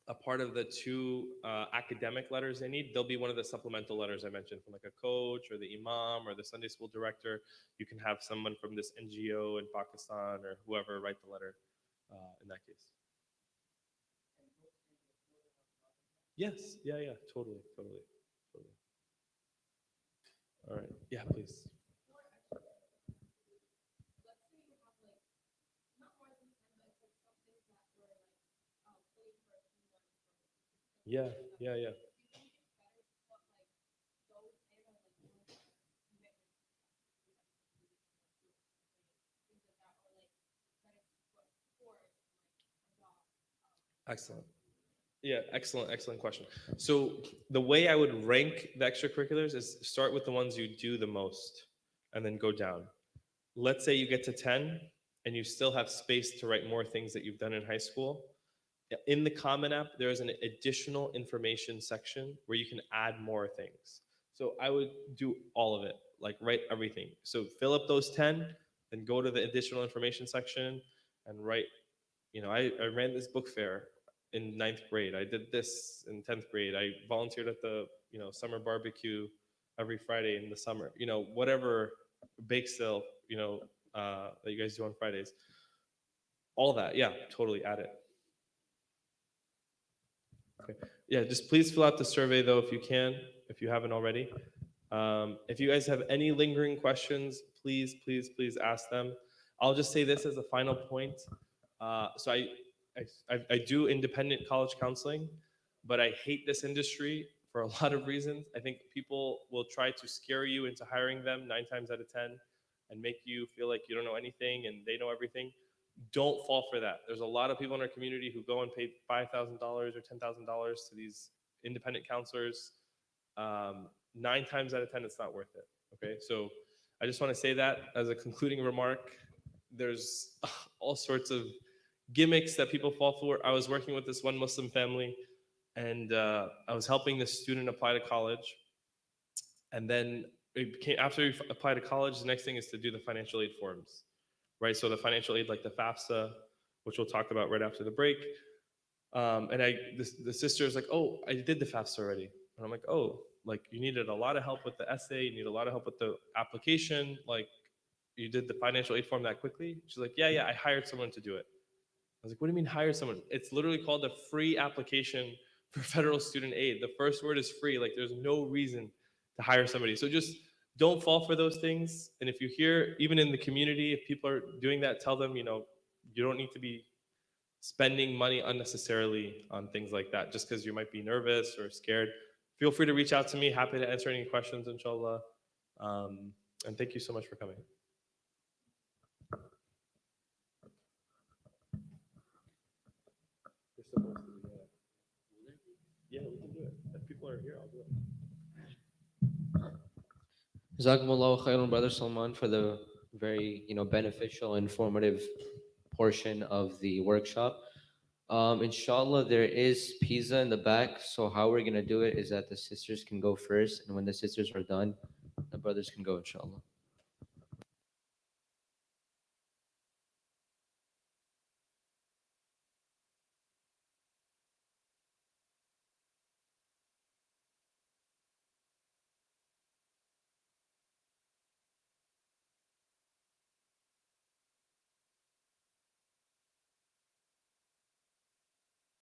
Speaker 2: a part of the two academic letters they need. They'll be one of the supplemental letters I mentioned from like a coach or the imam or the Sunday school director. You can have someone from this NGO in Pakistan or whoever write the letter in that case. Yes. Yeah. Yeah. Totally. Totally. Totally. All right. Yeah. Please. Yeah. Yeah. Yeah. Excellent. Yeah, excellent question. So the way I would rank the extracurriculars is start with the ones you do the most and then go down. Let's say you get to 10 and you still have space to write more things that you've done in high school. In the Common App, there is an additional information section where you can add more things. So I would do all of it, like write everything. So fill up those 10, then go to the additional information section and write. I ran this book fair in ninth grade. I did this in 10th grade. I volunteered at the, summer barbecue every Friday in the summer. Whatever bake sale, that you guys do on Fridays. All that, yeah, totally add it. Okay. Yeah, just please fill out the survey though if you can, if you haven't already. If you guys have any lingering questions, please ask them. I'll just say this as a final point. So I do independent college counseling, but I hate this industry for a lot of reasons. I think people will try to scare you into hiring them 9 times out of 10 and make you feel like you don't know anything and they know everything. Don't fall for that. There's a lot of people in our community who go and pay $5,000 or $10,000 to these independent counselors. 9 times out of 10, it's not worth it. Okay, so I just want to say that as a concluding remark. There's all sorts of gimmicks that people fall for. I was working with this one Muslim family, and I was helping this student apply to college. And then after you apply to college, the next thing is to do the financial aid forms, right? So the financial aid, like the FAFSA, which we'll talk about right after the break. And the sister is like, "Oh, I did the FAFSA already." And I'm like, "Oh, like you needed a lot of help with the essay, you need a lot of help with the application. Like you did the financial aid form that quickly?" She's like, "Yeah, I hired someone to do it." I was like, "What do you mean hire someone? It's literally called a free application for federal student aid. The first word is free. Like there's no reason to hire somebody. So just don't fall for those things. And if you hear, even in the community, if people are doing that, tell them, you don't need to be spending money unnecessarily on things like that just because you might be nervous or scared. Feel free to reach out to me. Happy to answer any questions, inshallah. And thank you so much for coming. You're supposed to do that. Yeah, we can do it. If people are here, I'll do it.
Speaker 1: Jazakumullahu khairan, Brother Salman, for the very, beneficial, informative portion of the workshop. Inshallah, there is pizza in the back. So how we're gonna do it is that the sisters can go first, and when the sisters are done, the brothers can go, inshallah.